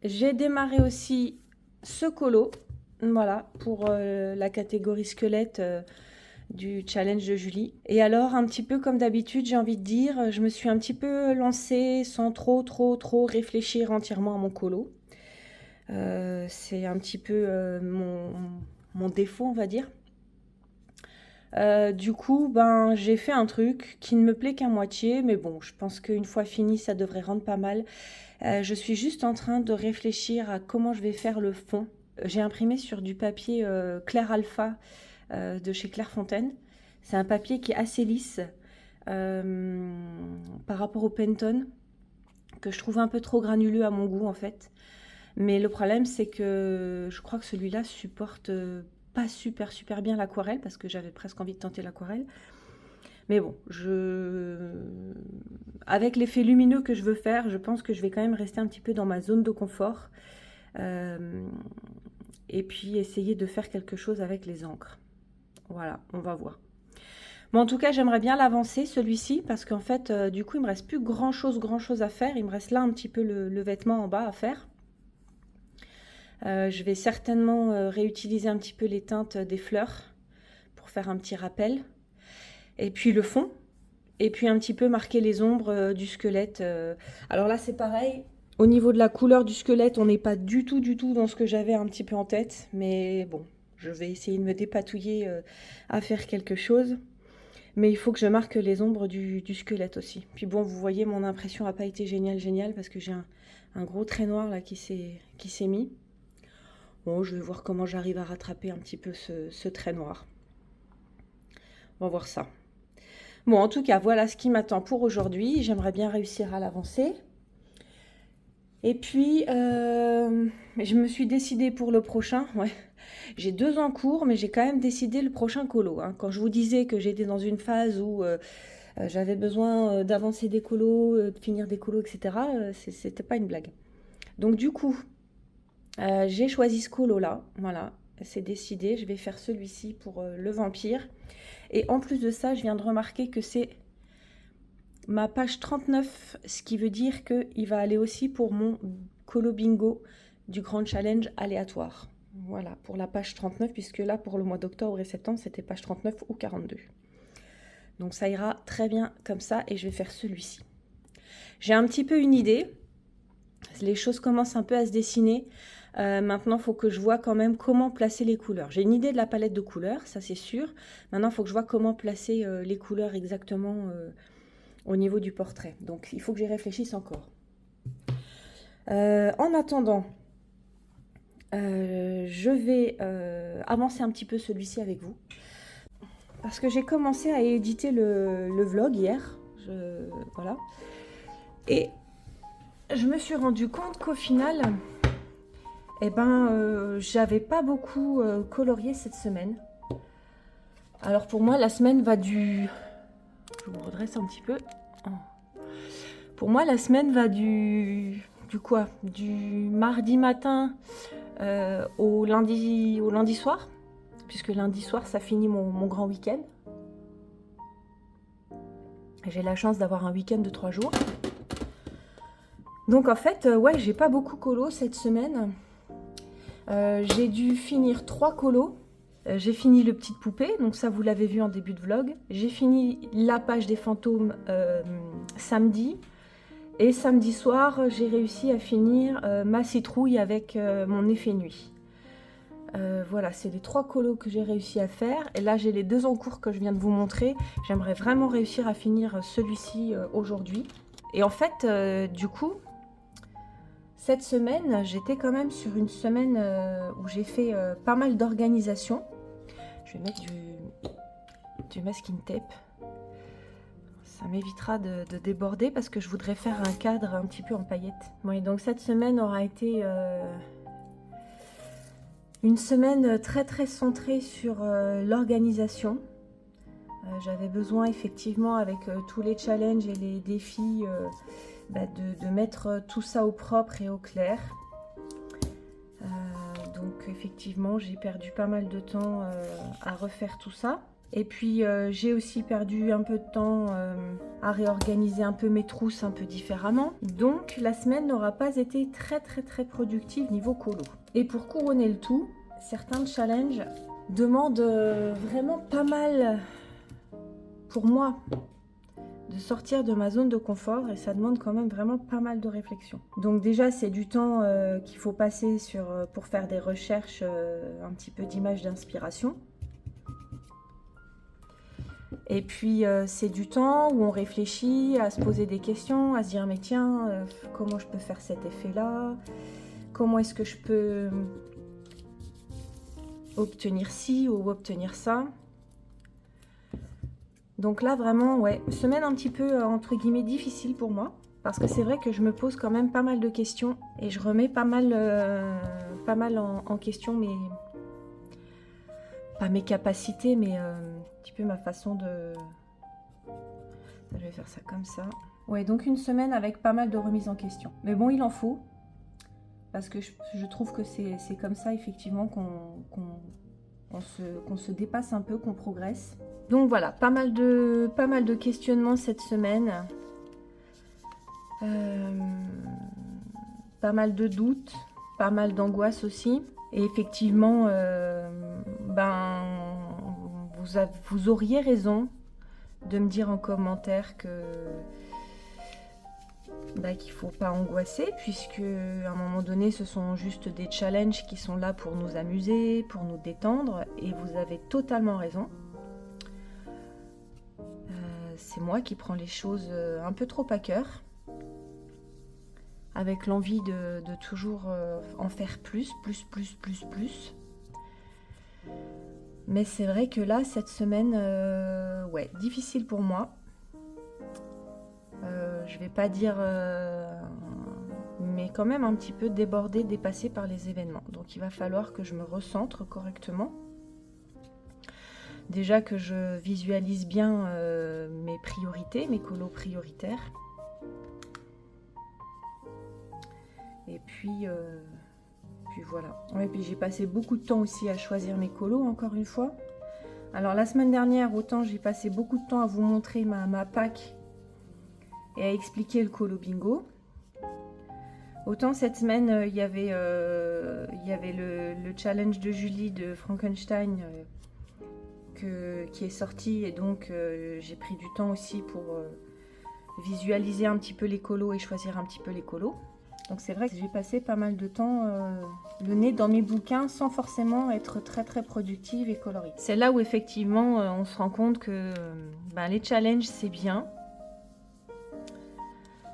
J'ai démarré aussi ce colo, voilà, pour la catégorie squelette du challenge de Julie. Et alors, un petit peu comme d'habitude, j'ai envie de dire, je me suis un petit peu lancée sans trop réfléchir entièrement à mon colo. C'est un petit peu mon défaut, on va dire. Du coup, j'ai fait un truc qui ne me plaît qu'à moitié, mais bon, je pense qu'une fois fini, ça devrait rendre pas mal. Je suis juste en train de réfléchir à comment je vais faire le fond. J'ai imprimé sur du papier Clair Alpha de chez Clairefontaine. C'est un papier qui est assez lisse par rapport au Penton, que je trouve un peu trop granuleux à mon goût en fait. Mais le problème, c'est que je crois que celui-là supporte pas super bien l'aquarelle, parce que j'avais presque envie de tenter l'aquarelle. Mais bon, avec l'effet lumineux que je veux faire, je pense que je vais quand même rester un petit peu dans ma zone de confort. Et puis essayer de faire quelque chose avec les encres. Voilà, on va voir. Bon, en tout cas, j'aimerais bien l'avancer, celui-ci, parce qu'en fait, du coup, il me reste plus grand chose à faire. Il me reste là un petit peu le vêtement en bas à faire. Je vais certainement réutiliser un petit peu les teintes des fleurs pour faire un petit rappel. Et puis le fond. Et puis un petit peu marquer les ombres du squelette. Alors là, c'est pareil. Au niveau de la couleur du squelette, on n'est pas du tout dans ce que j'avais un petit peu en tête. Mais bon, je vais essayer de me dépatouiller à faire quelque chose. Mais il faut que je marque les ombres du squelette aussi. Puis bon, vous voyez, mon impression n'a pas été géniale parce que j'ai un gros trait noir là qui s'est mis. Bon, je vais voir comment j'arrive à rattraper un petit peu ce trait noir. On va voir ça. Bon, en tout cas, voilà ce qui m'attend pour aujourd'hui. J'aimerais bien réussir à l'avancer. Et puis, je me suis décidée pour le prochain. Ouais. J'ai 2 en cours, mais j'ai quand même décidé le prochain colo. Hein. Quand je vous disais que j'étais dans une phase où j'avais besoin d'avancer des colos, de finir des colos, etc., c'était pas une blague. Donc du coup, j'ai choisi ce colo-là. Voilà, c'est décidé. Je vais faire celui-ci pour le vampire. Et en plus de ça, je viens de remarquer que c'est ma page 39, ce qui veut dire qu'il va aller aussi pour mon colo bingo du grand challenge aléatoire. Voilà, pour la page 39, puisque là, pour le mois d'octobre et septembre, c'était page 39 ou 42. Donc ça ira très bien comme ça, et je vais faire celui-ci. J'ai un petit peu une idée. Les choses commencent un peu à se dessiner. Maintenant, il faut que je vois quand même comment placer les couleurs. J'ai une idée de la palette de couleurs, ça c'est sûr. Maintenant, il faut que je vois comment placer les couleurs exactement au niveau du portrait. Donc, il faut que j'y réfléchisse encore. En attendant, je vais avancer un petit peu celui-ci avec vous. Parce que j'ai commencé à éditer le vlog hier. Voilà. Et je me suis rendu compte qu'au final, j'avais pas beaucoup colorié cette semaine. Alors pour moi, la semaine va du... Je vous redresse un petit peu. Pour moi, la semaine va du quoi? Du mardi matin au lundi soir. Puisque lundi soir, ça finit mon grand week-end. J'ai la chance d'avoir un week-end de 3 jours. Donc en fait, ouais, j'ai pas beaucoup colo cette semaine. J'ai dû finir 3 colos. J'ai fini le Petite Poupée, donc ça vous l'avez vu en début de vlog. J'ai fini la page des fantômes samedi. Et samedi soir, j'ai réussi à finir ma citrouille avec mon effet nuit. Voilà, c'est les 3 colos que j'ai réussi à faire. Et là, j'ai les 2 en cours que je viens de vous montrer. J'aimerais vraiment réussir à finir celui-ci aujourd'hui. Et en fait, du coup, cette semaine, j'étais quand même sur une semaine où j'ai fait pas mal d'organisation. Je vais mettre du masking tape. Ça m'évitera de déborder parce que je voudrais faire un cadre un petit peu en paillettes. Bon, et donc cette semaine aura été une semaine très très centrée sur l'organisation. J'avais besoin effectivement avec tous les challenges et les défis de mettre tout ça au propre et au clair. Donc effectivement j'ai perdu pas mal de temps à refaire tout ça. Et puis j'ai aussi perdu un peu de temps à réorganiser un peu mes trousses un peu différemment. Donc la semaine n'aura pas été très productive niveau colo. Et pour couronner le tout, certains challenges demandent vraiment pas mal pour moi de sortir de ma zone de confort, et ça demande quand même vraiment pas mal de réflexion. Donc déjà c'est du temps qu'il faut passer pour faire des recherches un petit peu d'images d'inspiration. Et puis c'est du temps où on réfléchit à se poser des questions, à se dire mais tiens, comment je peux faire cet effet-là? Comment est-ce que je peux obtenir ci ou obtenir ça? Donc là vraiment, ouais, semaine un petit peu entre guillemets difficile pour moi. Parce que c'est vrai que je me pose quand même pas mal de questions et je remets pas mal en question pas mes capacités, mais un petit peu ma façon de... Je vais faire ça comme ça. Ouais, donc une semaine avec pas mal de remises en question. Mais bon, il en faut. Parce que je trouve que c'est comme ça, effectivement, qu'on se dépasse un peu, qu'on progresse. Donc voilà, pas mal de questionnements cette semaine. Pas mal de doutes, pas mal d'angoisse aussi. Et effectivement, vous auriez raison de me dire en commentaire qu'il ne faut pas angoisser, puisque à un moment donné, ce sont juste des challenges qui sont là pour nous amuser, pour nous détendre, et vous avez totalement raison. C'est moi qui prends les choses un peu trop à cœur, avec l'envie de toujours en faire plus. Mais c'est vrai que là, cette semaine, ouais, difficile pour moi. Je vais pas dire... mais quand même un petit peu débordée, dépassée par les événements. Donc il va falloir que je me recentre correctement. Déjà que je visualise bien mes priorités, mes colos prioritaires. Et puis voilà. Et puis j'ai passé beaucoup de temps aussi à choisir mes colos, encore une fois. Alors la semaine dernière, autant j'ai passé beaucoup de temps à vous montrer ma pack et à expliquer le colo bingo. Autant cette semaine, il y avait le challenge de Julie de Frankenstein qui est sorti, et donc j'ai pris du temps aussi pour visualiser un petit peu les colos et choisir un petit peu les colos. Donc c'est vrai que j'ai passé pas mal de temps le nez dans mes bouquins sans forcément être très productive et colorée. C'est là où effectivement on se rend compte que les challenges c'est bien.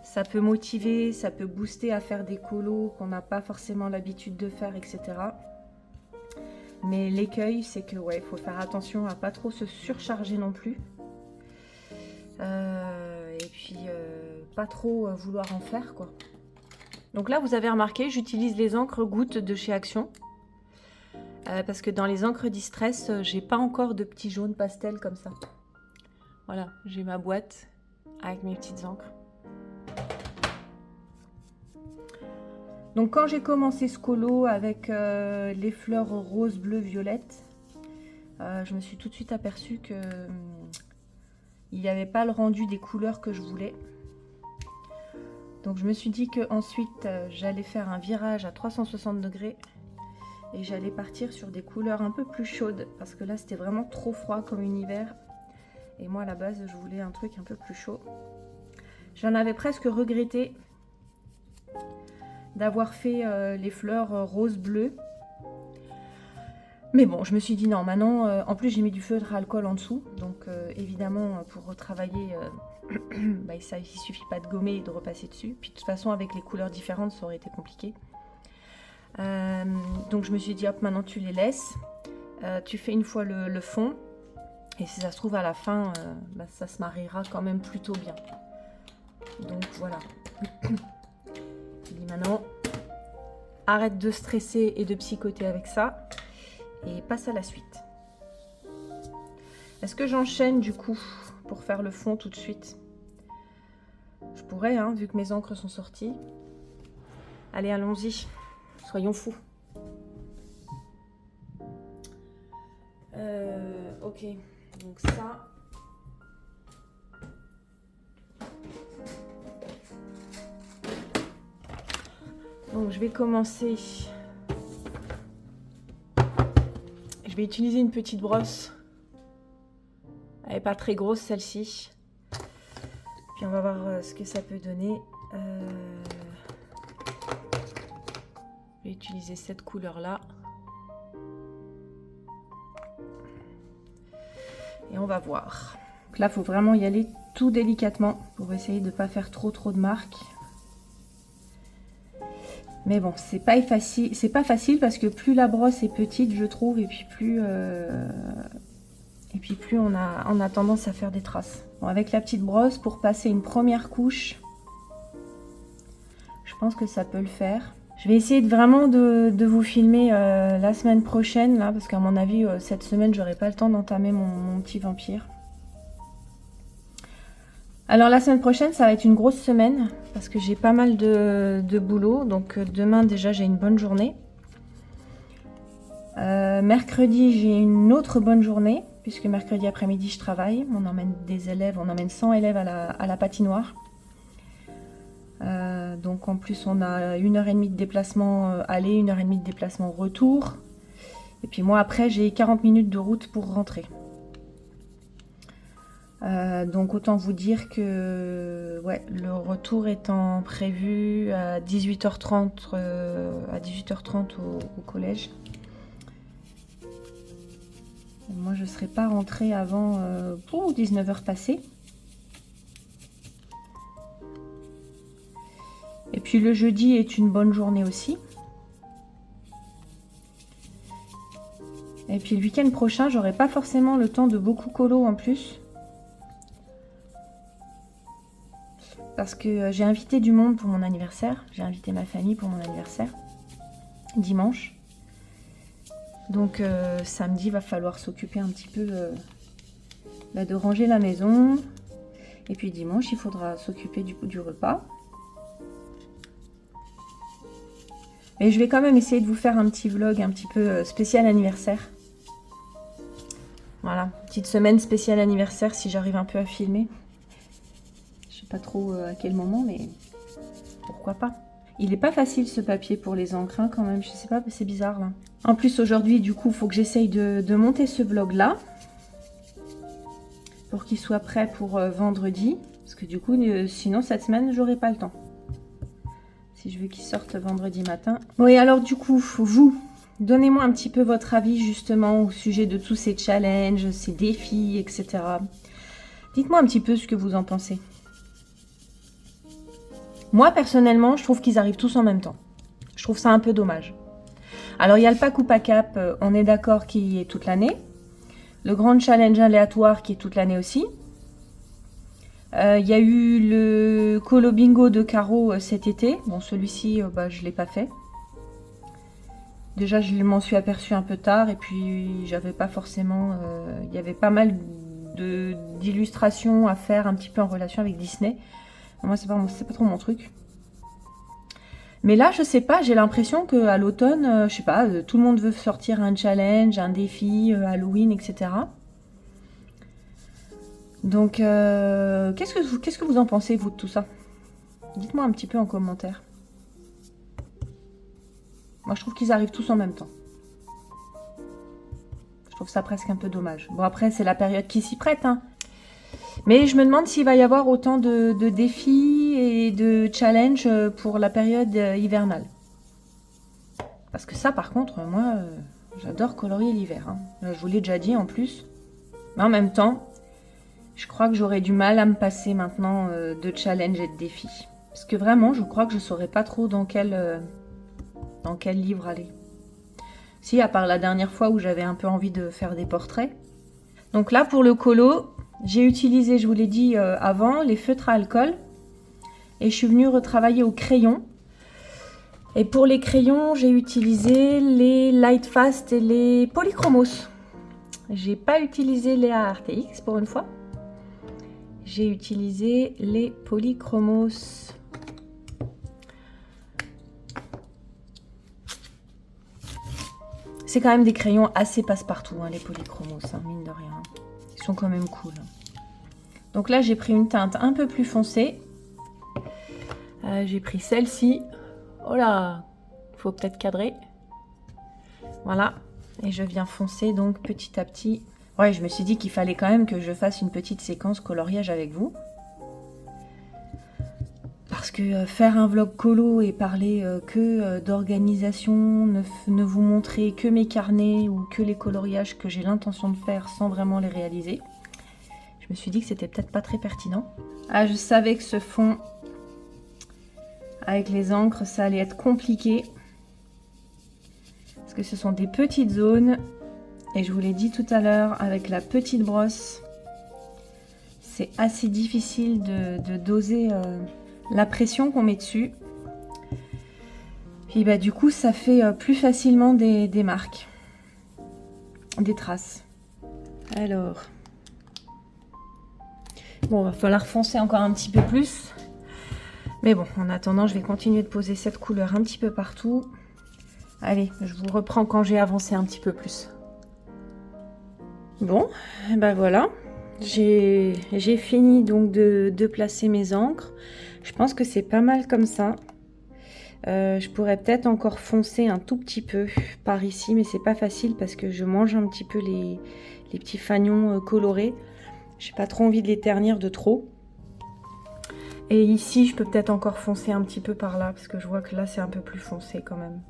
Ça peut motiver, ça peut booster à faire des colos qu'on n'a pas forcément l'habitude de faire, etc. Mais l'écueil, c'est que ouais, faut faire attention à pas trop se surcharger non plus. Et puis pas trop vouloir en faire, quoi. Donc là, vous avez remarqué, j'utilise les encres gouttes de chez Action. Parce que dans les encres Distress, j'ai pas encore de petits jaunes pastel comme ça. Voilà, j'ai ma boîte avec mes petites encres. Donc quand j'ai commencé ce colo avec les fleurs rose, bleu, violette, je me suis tout de suite aperçue que il n'y avait pas le rendu des couleurs que je voulais. Donc je me suis dit que ensuite j'allais faire un virage à 360 degrés et j'allais partir sur des couleurs un peu plus chaudes, parce que là c'était vraiment trop froid comme univers. Et moi à la base je voulais un truc un peu plus chaud. J'en avais presque regretté d'avoir fait les fleurs rose-bleu. Mais bon, je me suis dit non, maintenant, en plus j'ai mis du feutre à alcool en dessous. Donc évidemment, pour retravailler, il suffit pas de gommer et de repasser dessus. Puis de toute façon, avec les couleurs différentes, ça aurait été compliqué. Donc je me suis dit, hop, maintenant tu les laisses. tu fais une fois le fond. Et si ça se trouve à la fin, ça se mariera quand même plutôt bien. Donc voilà. Je dis maintenant, arrête de stresser et de psychoter avec ça. Et passe à la suite. Est-ce que j'enchaîne du coup pour faire le fond tout de suite? Je pourrais, hein, vu que mes encres sont sorties. Allez, allons-y. Soyons fous. Ok, donc ça... Donc je vais commencer. Je vais utiliser une petite brosse. Elle n'est pas très grosse celle-ci. Puis on va voir ce que ça peut donner. Je vais utiliser cette couleur-là. Et on va voir. Donc là, il faut vraiment y aller tout délicatement pour essayer de ne pas faire trop de marques. Mais bon, c'est pas facile parce que plus la brosse est petite, je trouve, et puis plus on a tendance à faire des traces. Bon, avec la petite brosse, pour passer une première couche, je pense que ça peut le faire. Je vais essayer vraiment de vous filmer la semaine prochaine, là, parce qu'à mon avis, cette semaine, j'aurai pas le temps d'entamer mon petit vampire. Alors la semaine prochaine, ça va être une grosse semaine, parce que j'ai pas mal de boulot. Donc demain, déjà, j'ai une bonne journée. Mercredi, j'ai une autre bonne journée, puisque mercredi après-midi, je travaille. On emmène des élèves, on emmène 100 élèves à la patinoire. Donc en plus on a 1h30 de déplacement aller, 1h30 de déplacement retour. Et puis moi après j'ai 40 minutes de route pour rentrer. Donc autant vous dire que ouais, le retour étant prévu à 18h30, au collège. Et moi je ne serai pas rentrée avant 19h passées. Et puis le jeudi est une bonne journée aussi. Et puis le week-end prochain, j'aurai pas forcément le temps de beaucoup colo en plus. Parce que j'ai invité du monde pour mon anniversaire. J'ai invité ma famille pour mon anniversaire. Dimanche. Donc samedi, va falloir s'occuper un petit peu de ranger la maison. Et puis dimanche, il faudra s'occuper du repas. Mais je vais quand même essayer de vous faire un petit vlog un petit peu spécial anniversaire. Voilà, petite semaine spéciale anniversaire si j'arrive un peu à filmer. Je sais pas trop à quel moment, mais pourquoi pas. Il n'est pas facile ce papier pour les encres hein, quand même, je sais pas, c'est bizarre là. En plus aujourd'hui, du coup, il faut que j'essaye de monter ce vlog là. Pour qu'il soit prêt pour vendredi. Parce que du coup, sinon cette semaine, j'aurai pas le temps. Si je veux qu'il sorte vendredi matin. Oui, alors du coup, vous, donnez-moi un petit peu votre avis justement au sujet de tous ces challenges, ces défis, etc. Dites-moi un petit peu ce que vous en pensez. Moi, personnellement, je trouve qu'ils arrivent tous en même temps. Je trouve ça un peu dommage. Alors, il y a le pack ou pas cap, on est d'accord, qui est toute l'année. Le grand challenge aléatoire qui est toute l'année aussi. Il y a eu le colo bingo de Caro cet été. Bon, celui-ci, je ne l'ai pas fait. Déjà, je m'en suis aperçue un peu tard. Et puis, j'avais pas forcément... il y avait pas mal d'illustrations à faire un petit peu en relation avec Disney. Moi, c'est pas trop mon truc. Mais là, je sais pas, j'ai l'impression qu'à l'automne, je sais pas, tout le monde veut sortir un challenge, un défi, Halloween, etc. Donc, qu'est-ce que vous en pensez, vous, de tout ça? Dites-moi un petit peu en commentaire. Moi, je trouve qu'ils arrivent tous en même temps. Je trouve ça presque un peu dommage. Bon, après, c'est la période qui s'y prête, hein. Mais je me demande s'il va y avoir autant de défis et de challenges pour la période hivernale. Parce que ça, par contre, moi, j'adore colorier l'hiver. Hein. Je vous l'ai déjà dit en plus. Mais en même temps, je crois que j'aurai du mal à me passer maintenant de challenge et de défis. Parce que vraiment, je crois que je ne saurais pas trop dans quel livre aller. Si, à part la dernière fois où j'avais un peu envie de faire des portraits. Donc là, pour le colo, j'ai utilisé, je vous l'ai dit avant, les feutres à alcool. Et je suis venue retravailler au crayon. Et pour les crayons, j'ai utilisé les Lightfast et les Polychromos. J'ai pas utilisé les ARTX pour une fois. J'ai utilisé les Polychromos. C'est quand même des crayons assez passe-partout, hein, les Polychromos, hein, mine de rien. Ils sont quand même cool. Donc là, j'ai pris une teinte un peu plus foncée. J'ai pris celle-ci. Oh là, faut peut-être cadrer. Voilà. Et je viens foncer donc petit à petit. Ouais, je me suis dit qu'il fallait quand même que je fasse une petite séquence coloriage avec vous. Parce que faire un vlog colo et parler que d'organisation, ne vous montrer que mes carnets ou que les coloriages que j'ai l'intention de faire sans vraiment les réaliser, je me suis dit que c'était peut-être pas très pertinent. Ah, je savais que ce fond avec les encres, ça allait être compliqué. Parce que ce sont des petites zones. Et je vous l'ai dit tout à l'heure, avec la petite brosse, c'est assez difficile de doser la pression qu'on met dessus. Puis bah, du coup, ça fait plus facilement des marques, des traces. Alors, bon, va falloir foncer encore un petit peu plus. Mais bon, en attendant, je vais continuer de poser cette couleur un petit peu partout. Allez, je vous reprends quand j'ai avancé un petit peu plus. Bon, ben voilà. J'ai fini donc de placer mes encres. Je pense que c'est pas mal comme ça. Je pourrais peut-être encore foncer un tout petit peu par ici, mais c'est pas facile parce que je mange un petit peu les petits fagnons colorés. J'ai pas trop envie de les ternir de trop. Et ici, je peux peut-être encore foncer un petit peu par là, parce que je vois que là, c'est un peu plus foncé quand même.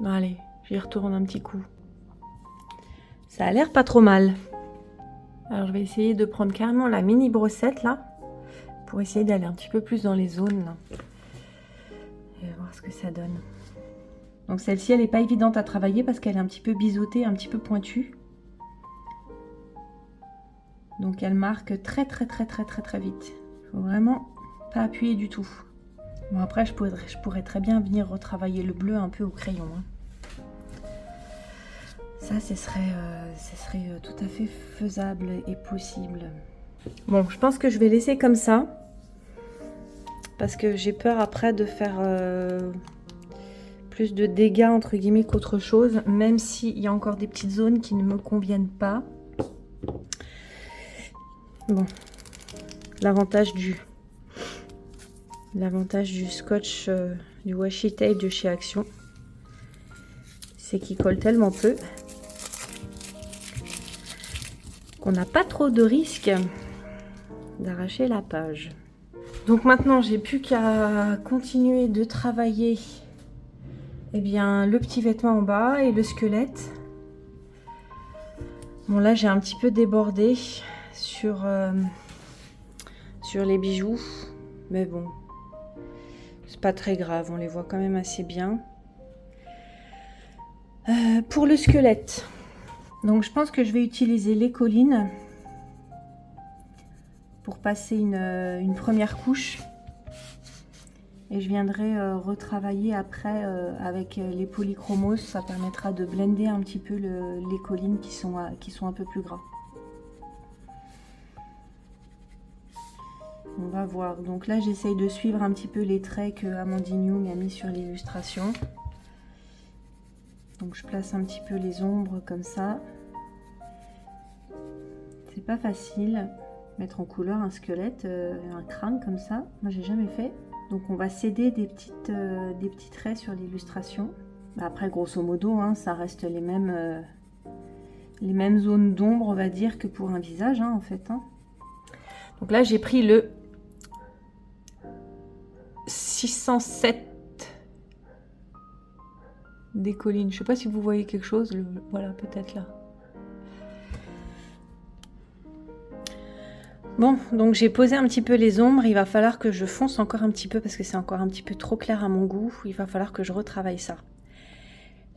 Allez, j'y retourne un petit coup. Ça a l'air pas trop mal. Alors, je vais essayer de prendre carrément la mini brossette, là, pour essayer d'aller un petit peu plus dans les zones, là. Et voir ce que ça donne. Donc, celle-ci, elle n'est pas évidente à travailler parce qu'elle est un petit peu biseautée, un petit peu pointue. Donc, elle marque très vite. Faut vraiment pas appuyer du tout. Bon, après je pourrais très bien venir retravailler le bleu un peu au crayon, hein. Ça ce serait tout à fait faisable et possible. Bon, je pense que je vais laisser comme ça parce que j'ai peur après de faire plus de dégâts entre guillemets qu'autre chose, même s'il y a encore des petites zones qui ne me conviennent pas. Bon, l'avantage du scotch, du washi tape de chez Action, c'est qu'il colle tellement peu qu'on n'a pas trop de risque d'arracher la page. Donc maintenant, j'ai plus qu'à continuer de travailler le petit vêtement en bas et le squelette. Bon, là, j'ai un petit peu débordé sur les bijoux, mais bon, c'est pas très grave, on les voit quand même assez bien. Pour le squelette, donc je pense que je vais utiliser les collines pour passer une première couche et je viendrai retravailler après avec les polychromos. Ça permettra de blender un petit peu les collines qui sont un peu plus gras. On va voir. Donc là, j'essaye de suivre un petit peu les traits que Amandine Young a mis sur l'illustration. Donc je place un petit peu les ombres comme ça. C'est pas facile mettre en couleur un squelette, un crâne comme ça. Moi, j'ai jamais fait. Donc on va céder des petits traits sur l'illustration. Après, grosso modo, hein, ça reste les mêmes zones d'ombre, on va dire, que pour un visage, hein, en fait. Hein. Donc là, j'ai pris le 607 des collines. Je sais pas si vous voyez quelque chose. Voilà, peut-être là. Bon, donc j'ai posé un petit peu les ombres. Il va falloir que je fonce encore un petit peu parce que c'est encore un petit peu trop clair à mon goût. Il va falloir que je retravaille ça.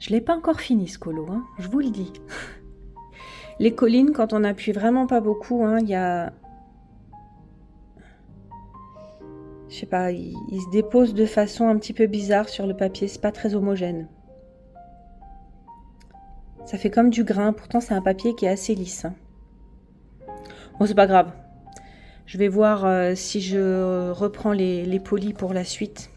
Je ne l'ai pas encore fini ce colo, hein, je vous le dis. Les collines, quand on appuie vraiment pas beaucoup, hein, il y a... Je sais pas, il se dépose de façon un petit peu bizarre sur le papier, c'est pas très homogène. Ça fait comme du grain, pourtant c'est un papier qui est assez lisse. Hein. Bon, c'est pas grave. Je vais voir si je reprends les polis pour la suite.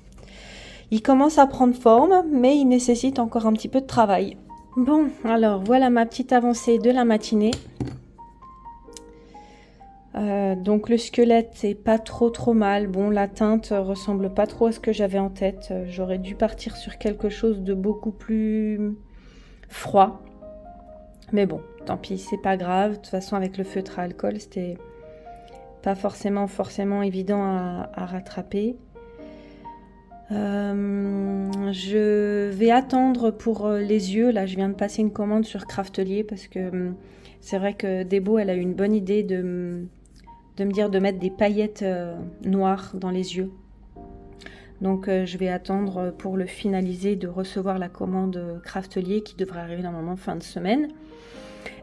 Il commence à prendre forme, mais il nécessite encore un petit peu de travail. Bon, alors voilà ma petite avancée de la matinée. Donc le squelette est pas trop mal. Bon, la teinte ressemble pas trop à ce que j'avais en tête. J'aurais dû partir sur quelque chose de beaucoup plus froid. Mais bon, tant pis, c'est pas grave. De toute façon, avec le feutre à alcool, c'était pas forcément évident à rattraper. Je vais attendre pour les yeux. Là, je viens de passer une commande sur Craftelier parce que c'est vrai que Débo, elle a eu une bonne idée de me dire de mettre des paillettes noires dans les yeux. Donc je vais attendre pour le finaliser, de recevoir la commande Craftelier qui devrait arriver normalement fin de semaine.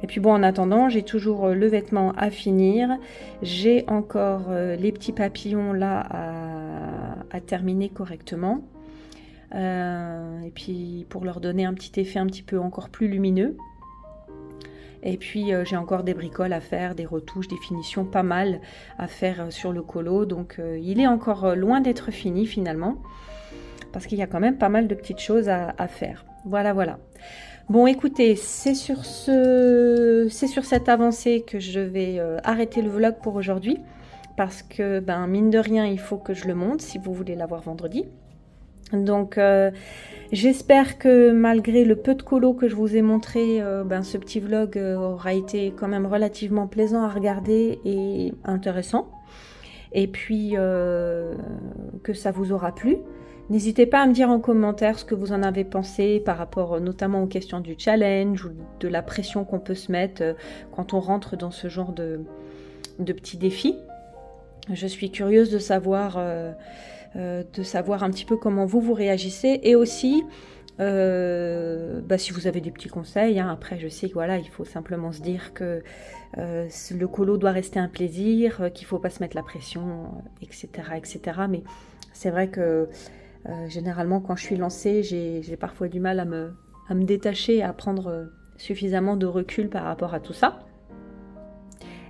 Et puis bon, en attendant, j'ai toujours le vêtement à finir. J'ai encore les petits papillons là à terminer correctement. Et puis pour leur donner un petit effet un petit peu encore plus lumineux. Et puis j'ai encore des bricoles à faire, des retouches, des finitions pas mal à faire sur le colo. Donc il est encore loin d'être fini finalement. Parce qu'il y a quand même pas mal de petites choses à faire. Voilà. Bon, écoutez, c'est sur cette avancée que je vais arrêter le vlog pour aujourd'hui. Parce que, mine de rien, il faut que je le monte si vous voulez l'avoir vendredi. Donc, j'espère que malgré le peu de colo que je vous ai montré, ce petit vlog aura été quand même relativement plaisant à regarder et intéressant. Et puis, que ça vous aura plu. N'hésitez pas à me dire en commentaire ce que vous en avez pensé par rapport notamment aux questions du challenge ou de la pression qu'on peut se mettre quand on rentre dans ce genre de petits défis. Je suis curieuse de savoir un petit peu comment vous réagissez et aussi si vous avez des petits conseils. Hein. Après, je sais que voilà, il faut simplement se dire que le colo doit rester un plaisir, qu'il ne faut pas se mettre la pression, etc. Mais c'est vrai que généralement, quand je suis lancée, j'ai parfois du mal à me détacher, à prendre suffisamment de recul par rapport à tout ça.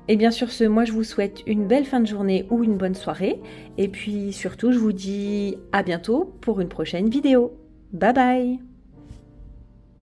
Et bien sur ce, moi je vous souhaite une belle fin de journée ou une bonne soirée. Et puis surtout, je vous dis à bientôt pour une prochaine vidéo. Bye bye!